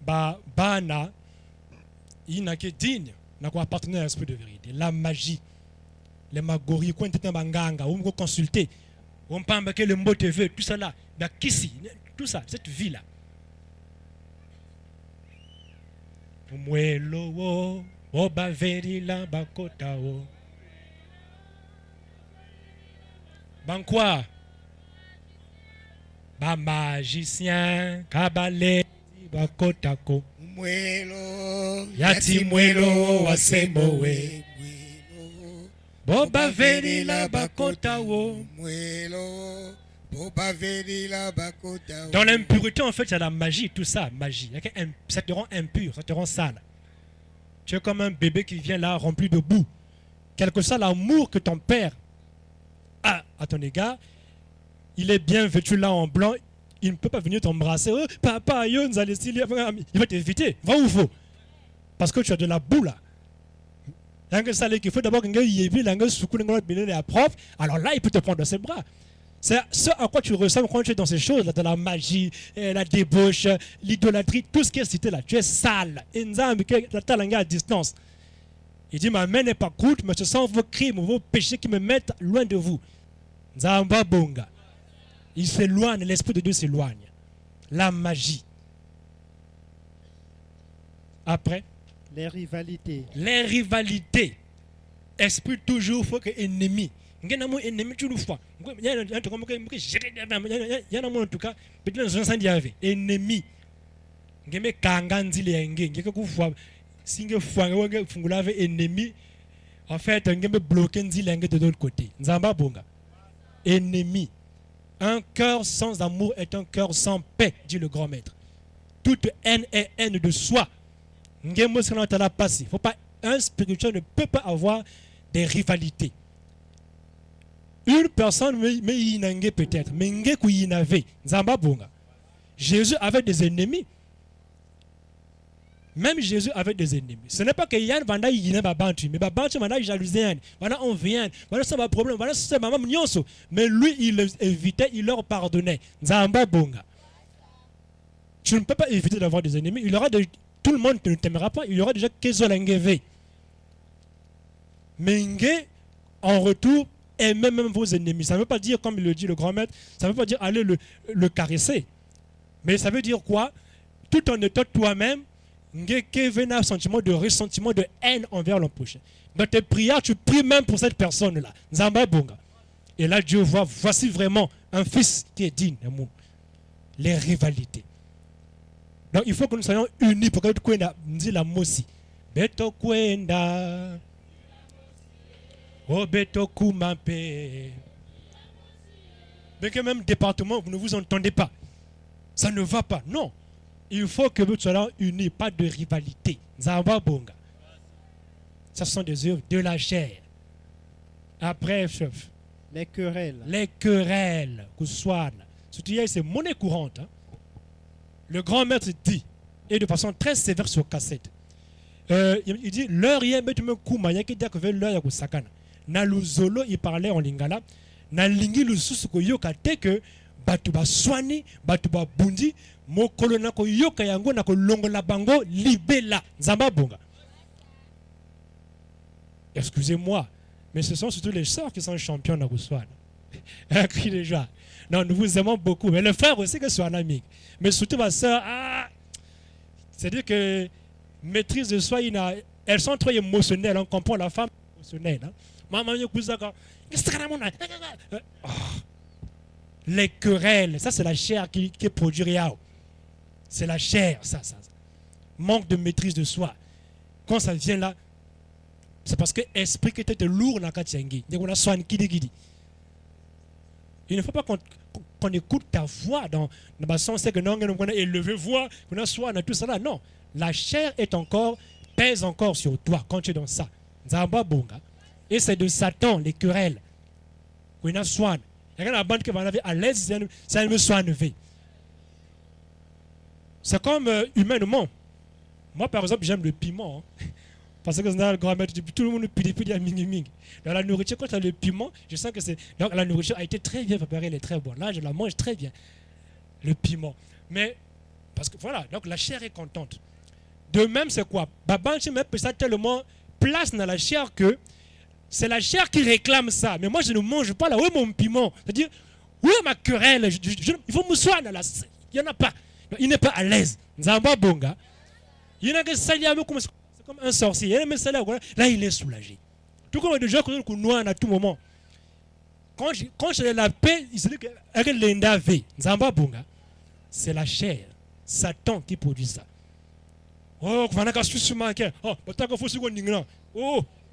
bana, il n'a que digne, n'a quoi appartenir à l'esprit de vérité. La magie, les magories, quand tu es manganga, on peut consulter, on peut embarquer le mot TV, tout ça là, tout ça, cette vie là. Mwelo, oba verila bakota o. Bankwa, ba magicien, kabale, bakotako. Mwelo, Yati mwelo wasemowe. Boba verila bakota o. Mwelo, boba verila bakota o. Dans l'impureté, en fait, il y a la magie, tout ça, magie. Ça te rend impur, ça te rend sale. Tu es comme un bébé qui vient là rempli de boue. Quel que soit l'amour que ton père a à ton égard, il est bien vêtu là en blanc, il ne peut pas venir t'embrasser. Oh, papa, il va t'éviter. Va où faut. Parce que tu as de la boue là. Il faut d'abord alors là, il peut te prendre dans ses bras. C'est ce à quoi tu ressembles quand tu es dans ces choses-là, dans la magie, la débauche, l'idolâtrie, tout ce qui est cité là. Tu es sale. À distance. Il dit, ma main n'est pas courte, mais ce sont vos crimes, vos péchés qui me mettent loin de vous. Nzamba Bonga. Il s'éloigne, l'Esprit de Dieu s'éloigne. La magie. Après, les rivalités. Les rivalités. Esprit toujours faut que ennemi. Il y en a ennemi toujours fois. Il y en a en tout cas, peut-être ennemi. Il y a kanganzi les ennemi, en fait, on peut bloquer de l'autre côté. Nzamba Bonga. Ennemi. Un cœur sans amour est un cœur sans paix, dit le grand maître. Toute haine est haine de soi. Faut pas, un spirituel ne peut pas avoir des rivalités. Une personne, mais il n'a peut-être, mais il n'a pas. Nzamba Bonga. Jésus avait des ennemis. Même Jésus avait des ennemis. Ce n'est pas que Yann Vanda Yine Babantu, mais Babantu Vanda jalousienne, Vanda envient, Vanda ça va problème, Vanda ça maman nyonso. Mais lui, il les évitait, il leur pardonnait. Nzamba Bonga. Tu ne peux pas éviter d'avoir des ennemis. Il y aura tout le monde ne t'aimera pas. Il y aura déjà Kezolangeve. Mais en retour, aimez même vos ennemis. Ça ne veut pas dire, comme il le dit le grand maître, ça ne veut pas dire aller le caresser. Mais ça veut dire quoi? Tout en étant toi-même, il un sentiment de ressentiment, de haine envers l'homme prochain. Dans tes prières, tu pries même pour cette personne-là. Nzamba Bonga. Et là, Dieu voit, voici vraiment un fils qui est digne d'amour. Les rivalités. Donc il faut que nous soyons unis pour que nous disions la mosi. Beto kwenda. Oh beto kumampe. Mais que même département, vous ne vous entendez pas. Ça ne va pas. Non. Il faut que nous soyons unis, pas de rivalité. Zamba Bonga. Ça sont des œuvres de la chair. Après, chef. Les querelles. Les querelles. Surtout, c'est monnaie courante. Hein. Le grand maître dit, et de façon très sévère sur cassette, il dit, l'heure y est, mais tu me kouma, y'a qui dit que l'heure y'a sakana. Na luzolo, il parlait en lingala, na lingi lususu ko yoka teke, batuba swani, batuba bundi, mo kolona ko yoka yango na ko longo la bango, libela, zamba bonga. Excusez-moi, mais ce sont surtout les sœurs qui sont champions na Guswana. Un cri de joie. Non, nous vous aimons beaucoup. Mais le frère aussi que soit un ami. Mais surtout ma soeur, c'est-à-dire que maîtrise de soi, elles sont trop émotionnelles. On comprend la femme émotionnelle. Maman, les querelles, ça c'est la chair qui produit rien. C'est la chair, ça. Manque de maîtrise de soi. Quand ça vient là, c'est parce que l'esprit qui était lourd dans la katiangi. Il ne faut pas qu'on écoute ta voix dans le sens que non, on a élevé voix, qu'on a soin, tout ça là. Non, la chair pèse encore sur toi quand tu es dans ça. Et c'est de Satan, les querelles. Qu'on a soin. Il y a une bande qui va aller à l'aise, ça me soit enlevé. C'est comme humainement. Moi, par exemple, j'aime le piment. Hein. Parce que dans le grand maître, tout le monde pili à ming. Dans la nourriture, quand tu as le piment, je sens que c'est. Donc la nourriture a été très bien préparée, elle est très bonne. Là, je la mange très bien. Le piment. Mais, parce que voilà, donc la chair est contente. De même, c'est quoi? Babanchi met ça tellement place dans la chair que c'est la chair qui réclame ça. Mais moi, je ne mange pas là. Où est mon piment? C'est-à-dire, où est ma querelle? Il faut me soigner là. Il n'y en a pas. Il n'est pas à l'aise. Nzamba Bonga. Il y en a que ça y a comme un sorcier. Là, il est soulagé. Tout comme des gens qu'on noie à tout moment. Quand j'ai la paix, il se dit que c'est la chair, Satan qui produit ça. Oh,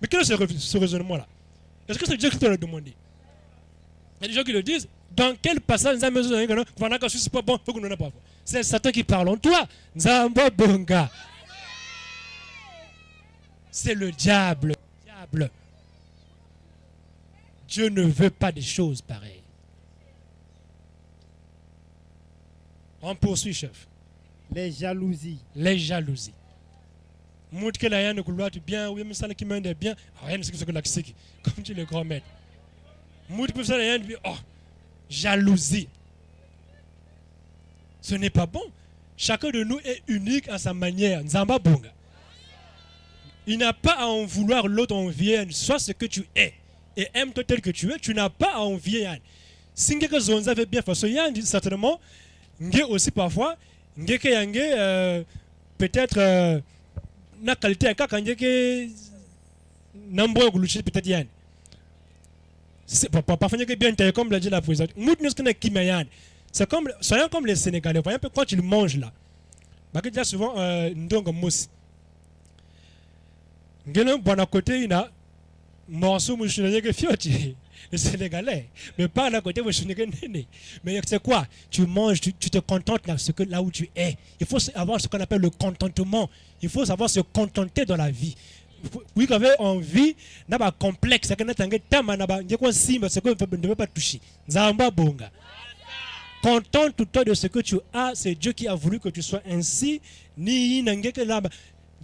mais quel est ce raisonnement-là? Est-ce que c'est Dieu qui te l'a demandé? Il y a des gens qui le disent. Dans quel passage c'est pas bon, c'est Satan qui parle en toi. Nzamba Bonga. C'est le diable. Dieu ne veut pas des choses pareilles. On poursuit, chef. Les jalousies. Les jalousies. Montre que la haine est bien, oui, mais ça qui mène bien. Rien ne sait que la psychique, comme dit le grand maître. Montre que ça la haine, oh, jalousie. Ce n'est pas bon. Chacun de nous est unique à sa manière. Nzamba Bonga. Il n'a pas à en vouloir l'autre envier. Sois ce que tu es. Et aime-toi tel que tu es. Tu n'as pas à envier. Si que Zonza avait bien fait, certainement, aussi parfois, peut-être na qualité quand que n'ambo guluchi peut-être yann. C'est pas parfois que bien comme l'a dit la présidente. C'est comme soyons comme les Sénégalais. Voyez un peu quand ils mangent là. Bah que déjà souvent ndongo mousse. Ngelo bon à côté il a morceau mouchonné que fioti. Les Sénégalais, mais pas à côté mais c'est quoi? Tu manges, tu te contentes là où tu es. Il faut avoir ce qu'on appelle le contentement. Il faut savoir se contenter dans la vie. Oui, quand on vit, n'a pas complexe, c'est que ne veut pas toucher. Zamba Bonga. Contente-toi de ce que tu as, c'est Dieu qui a voulu que tu sois ainsi. Ni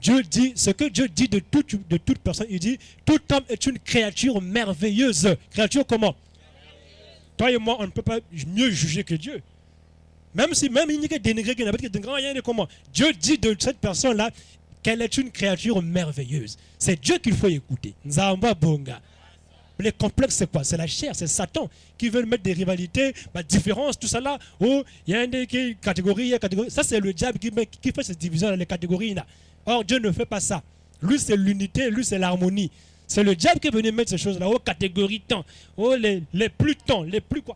Dieu dit, ce que Dieu dit de toute personne, il dit, tout homme est une créature merveilleuse. Créature comment? Toi et moi, on ne peut pas mieux juger que Dieu. Même il n'y a que dénigrer, qu'il n'y a pas de grand rien de comment. Dieu dit de cette personne-là qu'elle est une créature merveilleuse. C'est Dieu qu'il faut écouter. Nzamba bonga. Les complexes, c'est quoi? C'est la chair, c'est Satan qui veut mettre des rivalités, différences, tout ça là. Oh, il y a des catégories, Ça, c'est le diable qui fait cette division dans les catégories là. Or, Dieu ne fait pas ça. Lui, c'est l'unité, lui, c'est l'harmonie. C'est le diable qui est venu mettre ces choses là. Oh, catégorie temps. Oh, les plus temps, les plus quoi.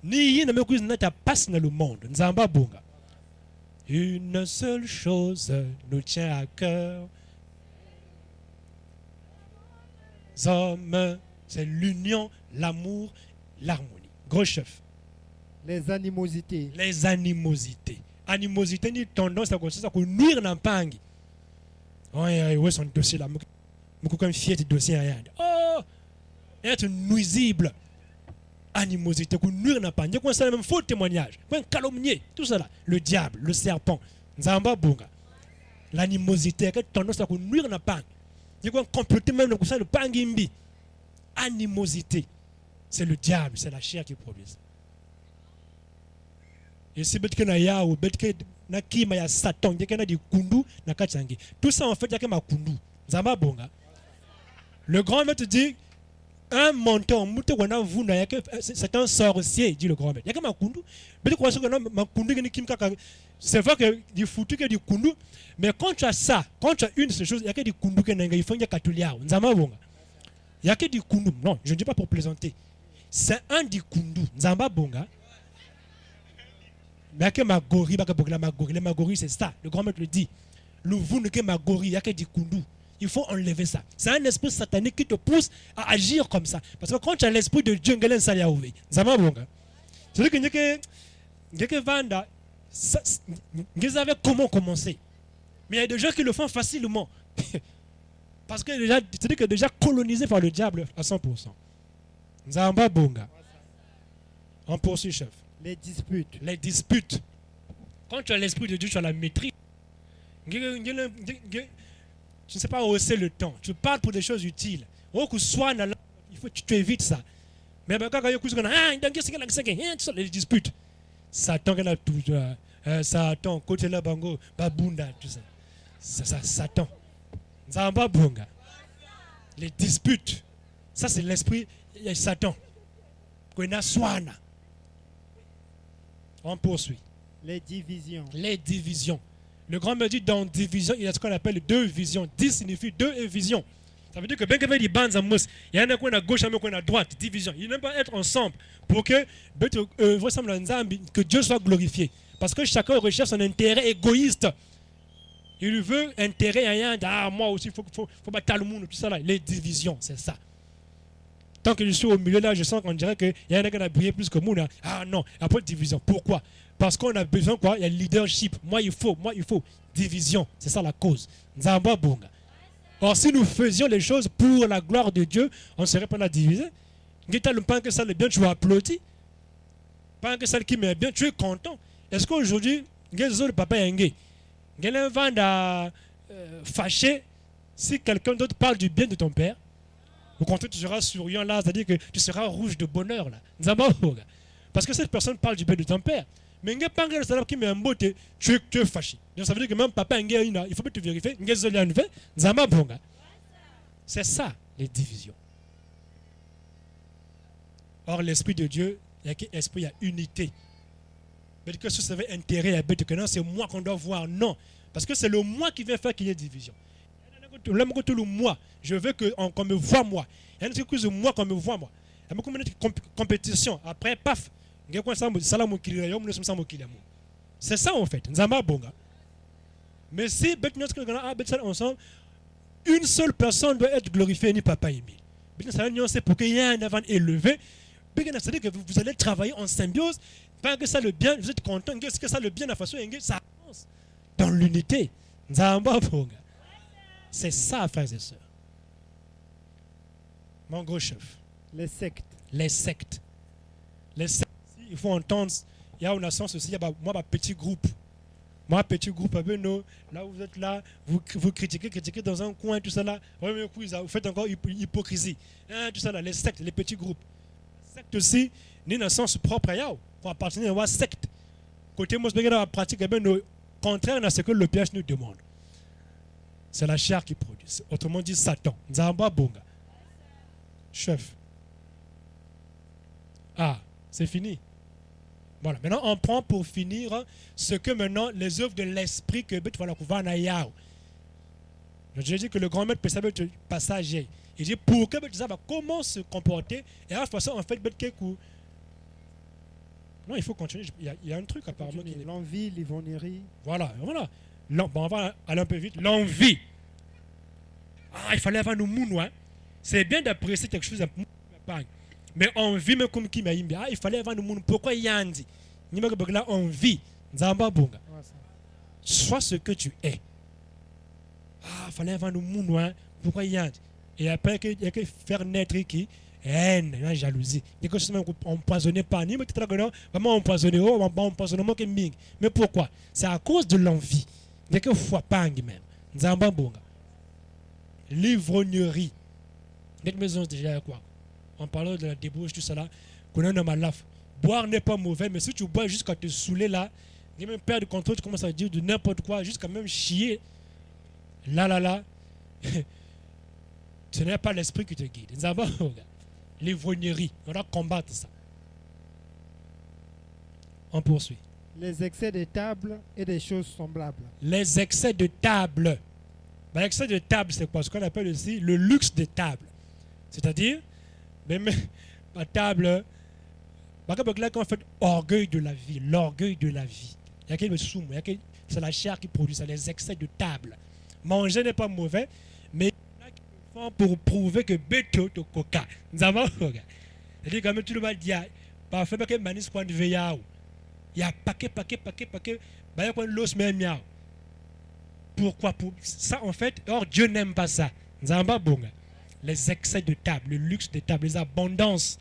Ni ne me passe dans le monde. Nzamba bonga. Une seule chose nous tient à cœur. Hommes, c'est l'union, l'amour, l'harmonie. Gros chef. Les animosités. Les animosités. Animosité ni tendance à nuire dans le oui, son dossier là. Je suis fier de dossier. Oh, être nuisible. Animosité, qu'on nuire n'a pas. Il y a même faux témoignage. Un calomnier, tout ça là. Le diable, le serpent. Nzamba bunga. L'animosité, qui a tendance à nuire n'a pas. Il y a un comploter même dans ça, le pangimbi. Animosité. C'est le diable, c'est la chair qui produit ça. Et si vous avez na kima ya Satan, il y a des kundu na kachangi. Tout ça en fait, il y a des kundu. Nzamba bunga. Le grand maître dit un menteur, c'est un sorcier, dit le grand maître. Il y a un kundu. C'est vrai que du foutu que du kundu, mais quand tu as ça, quand tu as une de ces choses, il y a que du kundu il faut y il y a que du kundu. Non, je ne dis pas pour plaisanter. C'est un du kundu. Nzamba bonga. Mais il y a que magori, la magori, c'est ça. Le grand maître le dit. Le vous ne que magori, il y a que du kundu. Il faut enlever ça. C'est un esprit satanique qui te pousse à agir comme ça. Parce que quand tu as l'esprit de Dieu, vous savez comment commencer. Mais il y a des gens qui le font facilement. Parce que c'est déjà colonisé par le diable à 100%. Nzamba bonga. On poursuit, chef. Les disputes. Les disputes. Quand tu as l'esprit de Dieu, tu as la maîtrise. Tu ne sais pas hausser le temps. Tu parles pour des choses utiles. Il faut que tu évites ça. Mais quand il y a les disputes, Satan, Satan, côté la bango, babunda, tout ça. C'est Satan. Nzamba bunga. Les disputes. Ça, c'est l'esprit de Satan. On poursuit. Les divisions. Les divisions. Le grand me dit dans division, il y a ce qu'on appelle deux visions. 10 signifie deux et vision. Ça veut dire que bien qu'il y ait des bandes en mousse, il y en a qui à gauche, il y en a qui à droite. Division. Ils n'aiment pas être ensemble pour que Dieu soit glorifié. Parce que chacun recherche son intérêt égoïste. Il veut intérêt à rien. Ah, moi aussi, il faut battre le monde. Tout ça là. Les divisions, c'est ça. Tant que je suis au milieu là, je sens qu'on dirait qu'il y en a qui ont brillé plus que moi. Ah non, il n'y a pas de division. Pourquoi? Parce qu'on a besoin quoi? Il y a le leadership. Moi, il faut. Division. C'est ça la cause. Nzamba bunga. Or, si nous faisions les choses pour la gloire de Dieu, on ne serait pas divisé. Pas que ça le bien, tu vas applaudir. Pas que ça qui met bien, tu es content. Est-ce qu'aujourd'hui, le papa est engagé? Il y a un vent fâché si quelqu'un d'autre parle du bien de ton père. Au contraire, tu seras souriant là, c'est-à-dire que tu seras rouge de bonheur là. Parce que cette personne parle du bien de ton père. Mais il n'y a pas un salaire qui met un mot, tu es fâché. Donc ça veut dire que même papa, il faut te vérifier. C'est ça, les divisions. Or, l'Esprit de Dieu, il y a esprit, il y a unité. Mais que ce serait intérêt à que non, c'est moi qu'on doit voir. Non. Parce que c'est le moi qui vient faire qu'il y ait division. L'homme que le moi, je veux qu'on me voit moi. Il y a une chose moi qu'on me voit moi. Il y a une compétition. Après, paf. C'est ça en fait. Mais si ensemble, une seule personne doit être glorifiée, ni papa Émile. C'est pour qu'il y ait un avant élevé. C'est-à-dire que vous allez travailler en symbiose. Pas que ça le bien, vous êtes content. Qu'est-ce que ça le bien, la façon ça avance dans l'unité. C'est ça, frères et sœurs. Mon gros chef. Les sectes. Les sectes. Les sectes, il faut entendre. Il y a une sens aussi, il y a moi, petit groupe. Moi, petit groupe avec nous, là où vous êtes là, vous critiquez dans un coin, tout ça là. Vous faites encore hypocrisie. Hein, tout ça là, les sectes, les petits groupes. Les sectes aussi, ni dans le sens propre, on appartient à une secte. Côté moi, je pratique contraire à ce que le piège nous demande. C'est la chair qui produit. Autrement dit, Satan. Nzamba Bonga. Chef. Ah, c'est fini. Voilà. Maintenant, on prend pour finir ce que maintenant les œuvres de l'esprit que tu vas la couvrir en ayao. J'ai dit que le grand maître peut savoir le passage. Il dit pour que tu saches comment se comporter et à la façon en fait non, il faut continuer. Il y a un truc apparemment qui l'envie, l'ivrognerie. Voilà. Bon, on va aller un peu vite. L'envie. Ah, il fallait avoir nos mouns, hein. C'est bien d'apprécier quelque chose. Mais on vit même comme qui m'a dit. Ah, il fallait avoir nos mouns. Pourquoi Yandi? Là, on vit. Nzamba Bunga. Sois ce que tu es. Ah, il fallait avoir nos mouns, hein. Pourquoi Yandi? Et après, il y a que faire naître qui? Haine, la jalousie. Quelque chose empoisonné par ni, mais vraiment empoisonné, empoisonnement qui ming. Mais pourquoi? C'est à cause de l'envie. Il y a que fois pas même. Nzamba Bunga. L'ivrognerie. Cette maison déjà quoi? On parle de la débauche, tout ça là. Qu'on a dans laf. Boire n'est pas mauvais, mais si tu bois jusqu'à te saouler là, il y a même perdre de contrôle, tu commences à dire de n'importe quoi, jusqu'à même chier. Là. Ce n'est pas l'esprit qui te guide. L'ivrognerie, on doit combattre ça. On poursuit. Les excès de table et des choses semblables. Les excès de table. L'excès de table, c'est quoi? Ce qu'on appelle aussi le luxe de table. C'est-à-dire, même la table, là, quand on fait orgueil de la vie, l'orgueil de la vie. Il y a quelques soum, c'est la chair qui produit ça, les excès de table. Manger n'est pas mauvais, mais il y en a qui le font pour prouver que béto to coca. Nous avons c'est-à-dire quand même tout le monde dit, parfait que manis point de veillao. Il y a paquet, bah il y a l'os même miao. Pourquoi? Pour ça en fait, or Dieu n'aime pas ça. Nous avons bonga. Les excès de table, le luxe de table, les abondances.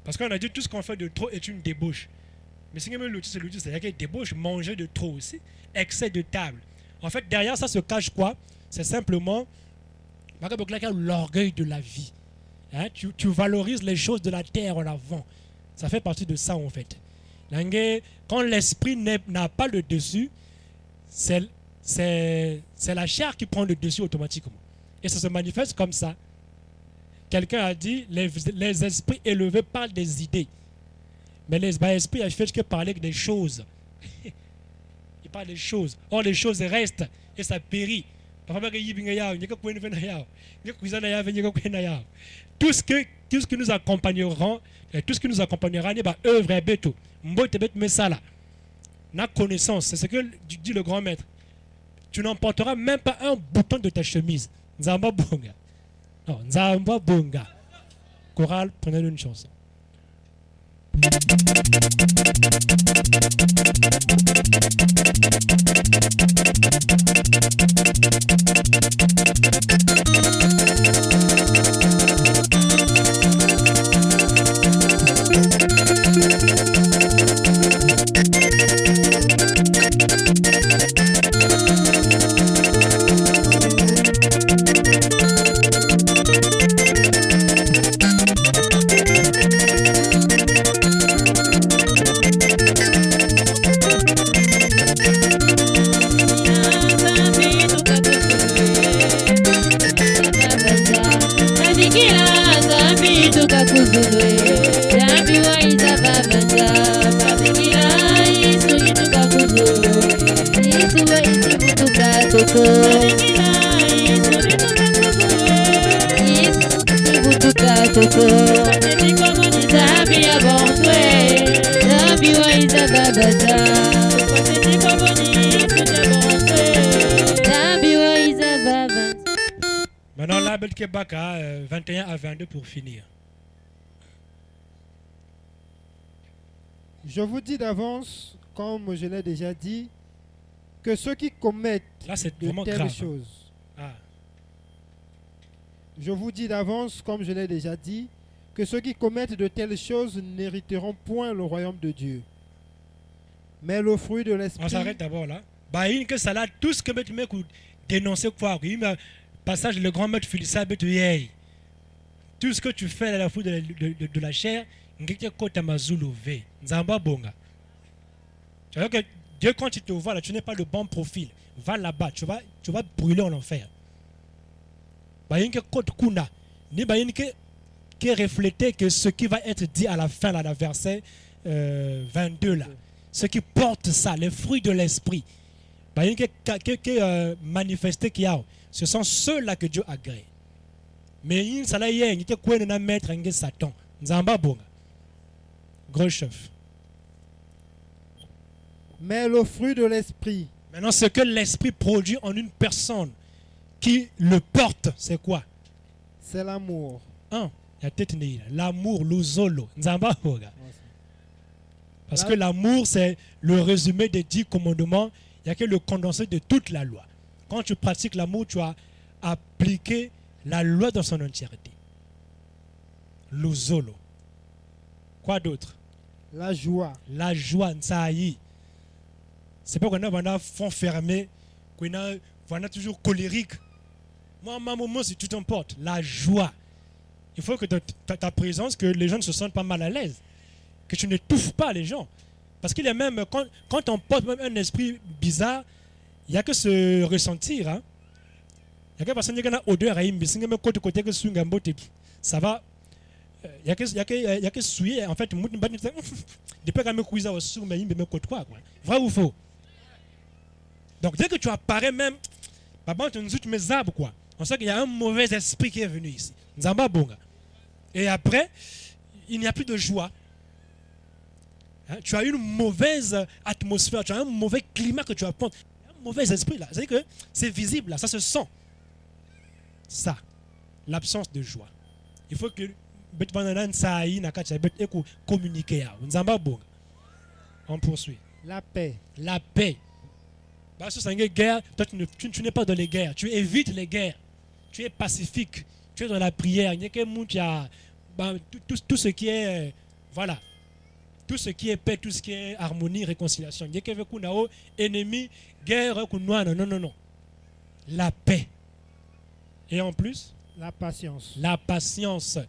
Parce qu'on a dit tout ce qu'on fait de trop est une débauche. Mais si même l'outil, c'est qu'il y a une débauche, manger de trop aussi, excès de table. En fait, derrière ça se cache quoi? C'est simplement l'orgueil de la vie. Hein? Tu valorises les choses de la terre en avant. Ça fait partie de ça en fait. Quand l'esprit n'a pas le dessus, c'est la chair qui prend le dessus automatiquement. Et ça se manifeste comme ça. Quelqu'un a dit, les esprits élevés parlent des idées. Mais les esprits, il fait que parler des choses. Ils parlent des choses. Or, les choses restent et ça périt. Tout ce qui nous accompagnera, œuvre et béto. La connaissance, c'est ce que dit le grand maître. Tu n'emporteras même pas un bouton de ta chemise. Nzamba Bonga. Non, Nzamba Bonga. Chorale, prenez une chanson. Maintenant, la belle Kebaka, 21 à 22 pour finir. Je vous dis d'avance, comme je l'ai déjà dit, que ceux qui commettent Là, c'est de vraiment telles grave. choses, Ah. je vous dis d'avance, comme je l'ai déjà dit, que ceux qui commettent de telles choses n'hériteront point le royaume de Dieu. Mais le fruit de On l'esprit, s'arrête d'abord là. Bah, il y a que ça là, tout ce que tu mets dénoncer quoi. Il y a un passage, le grand maître Philissa, tout ce que tu fais à la foule de la chair, tu vois que Dieu, quand il te voit là, tu n'es pas le bon profil. Va là-bas, tu vas brûler en enfer. Bah, il y a que kuna. Ni bah, il y a que refléter que ce qui va être dit à la fin, là, la verset 22 là. Ce qui porte ça, les fruits de l'esprit. Bah, il y a que manifesté qu'il y a. Ce sont ceux-là que Dieu agrée. Mais il y a il y a quoi de mettre un Satan. Nzamba bonga. Gros chef. mais le fruit de l'esprit, Maintenant, ce que l'esprit produit en une personne qui le porte, c'est quoi? c'est l'amour. Un, il y a peut-être l'amour, l'ozolo. Nzamba bonga. Parce que l'amour, c'est le résumé des 10 commandements. Il n'y a que le condensé de toute la loi. Quand tu pratiques l'amour, tu as appliqué la loi dans son entièreté. L'ozolo. Quoi d'autre? La joie, La joie, nsaï. C'est pas qu'on a fond fermé, qu'on a toujours colérique. Moi, à un moment, si tu t'emportes, la joie. Il faut que ta présence, que les gens ne se sentent pas mal à l'aise. Que tu n'étouffes pas les gens. Parce qu'il y a même, quand on porte même un esprit bizarre, il n'y a que se ressentir. Hein? Il y a que personne qui a une odeur à imbi. Côté que ça va. Il y a que souiller. En fait, depuis que je me cuise au sou, mais il me côte quoi. Vrai ou faux? Donc, dès que tu apparais même, tu me zabes quoi. On sait qu'il y a un mauvais esprit qui est venu ici. Nzamba bonga. Et après, il n'y a plus de joie. Hein? Tu as une mauvaise atmosphère, tu as un mauvais climat que tu apportes. Il y a un mauvais esprit là. C'est-à-dire que c'est visible là, ça se sent. Ça, l'absence de joie. Il faut que communiquer. On poursuit. la paix, La paix. Parce que c'est une guerre, toi tu n'es pas dans les guerres, tu évites les guerres. Tu es pacifique, tu es dans la prière. Il n'y a que tout ce qui est voilà. Tout ce qui est paix, tout ce qui est harmonie, réconciliation. Il y a que ennemi, guerre, non. La paix. Et en plus, la patience, la patience.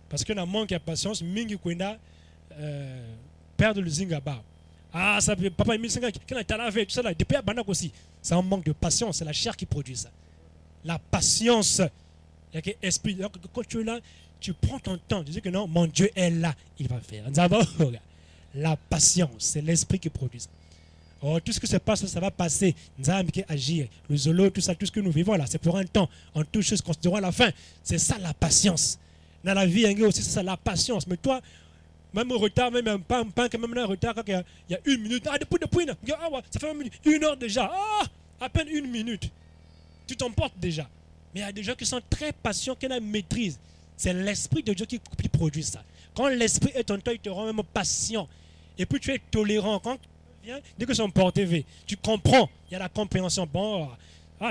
Parce que dans manque de patience, mingi kwenda perdre le zingaba. Ah, ça peut papa il singa qui est lavé tout ça là depuis banak aussi. C'est un manque de patience, c'est la chair qui produit ça. La patience. Il y a que esprit. Quand tu es là, tu prends ton temps, tu dis que non, mon Dieu est là, il va faire. La patience, c'est l'esprit qui produit ça. Oh, tout ce qui se passe, ça va passer. Nous allons agir. Le zolo, tout ça, tout ce que nous vivons là, c'est pour un temps. En toute chose, considérons la fin. C'est ça la patience. Dans la vie, il y a aussi ça, la patience. Mais toi, même au retard, même un retard, quand il y a 1 minute, depuis, ça fait 1 heure déjà. À peine 1 minute. Tu t'emportes déjà. Mais il y a des gens qui sont très patients, qui ont la maîtrise. C'est l'esprit de Dieu qui produit ça. Quand l'esprit est en toi, il te rend même patient. Et puis tu es tolérant. Quand tu viens, dès que son porte TV, tu comprends. Il y a la compréhension. Bon,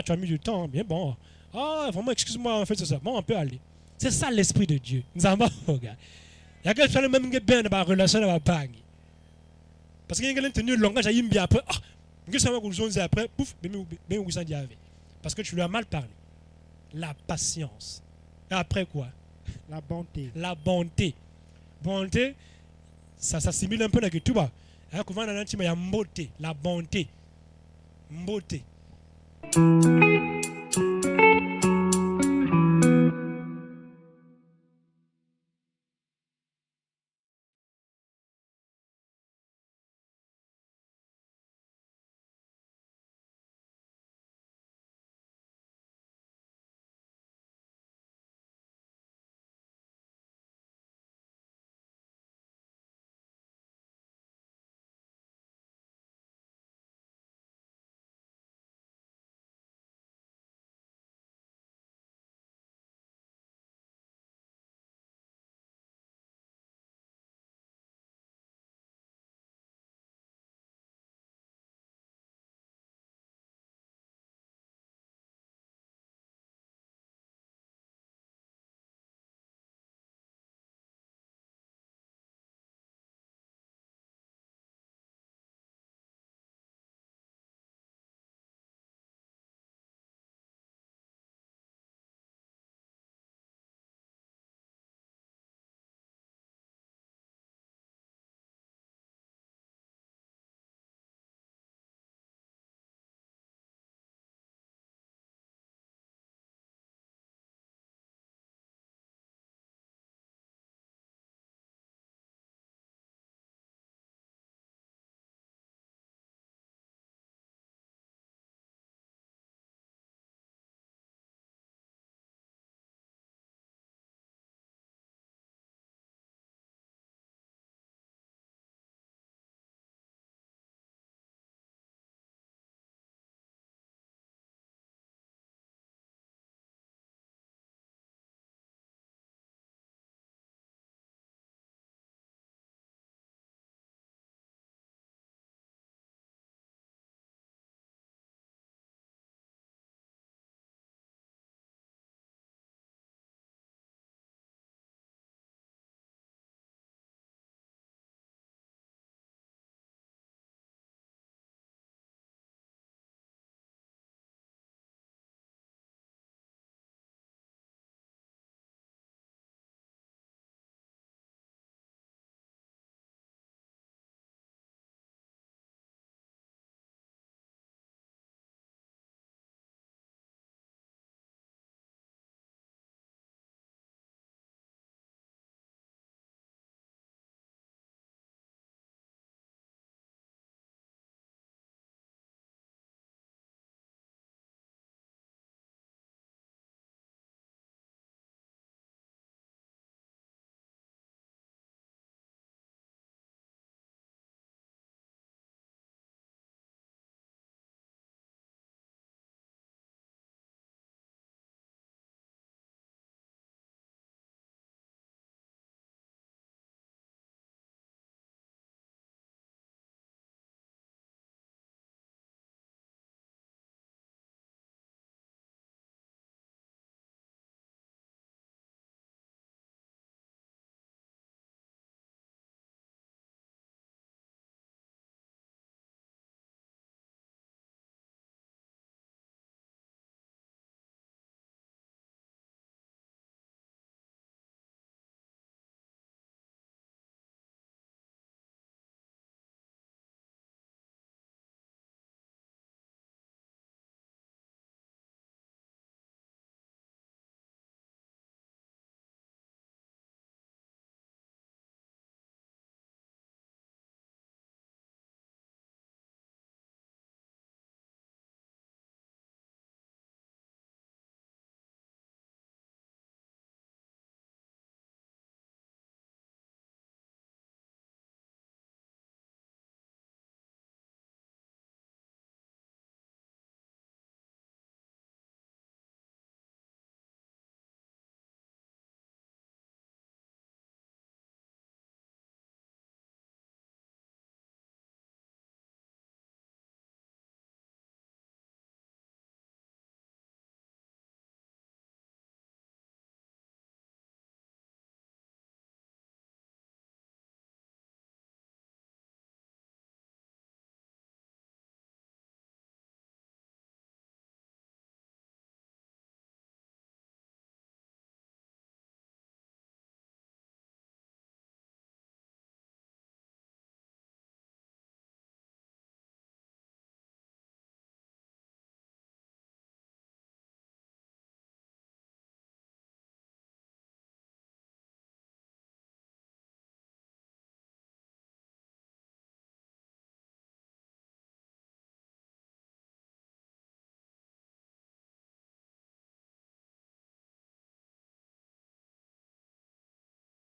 tu as mis du temps, bien bon. Vraiment, excuse-moi, en fait, c'est ça. Bon, on peut aller. C'est ça l'esprit de Dieu. Nous avons il y a quelqu'un qui a même bien dans la relation avec la bague. Parce qu'il y a quelqu'un qui a tenu le langage à Imbi après. Après, pouf, parce que tu lui as mal parlé. La patience. Et après quoi? la bonté, La bonté. Bonté, ça s'assimile un peu avec tout. Il y a la bonté. Beauté.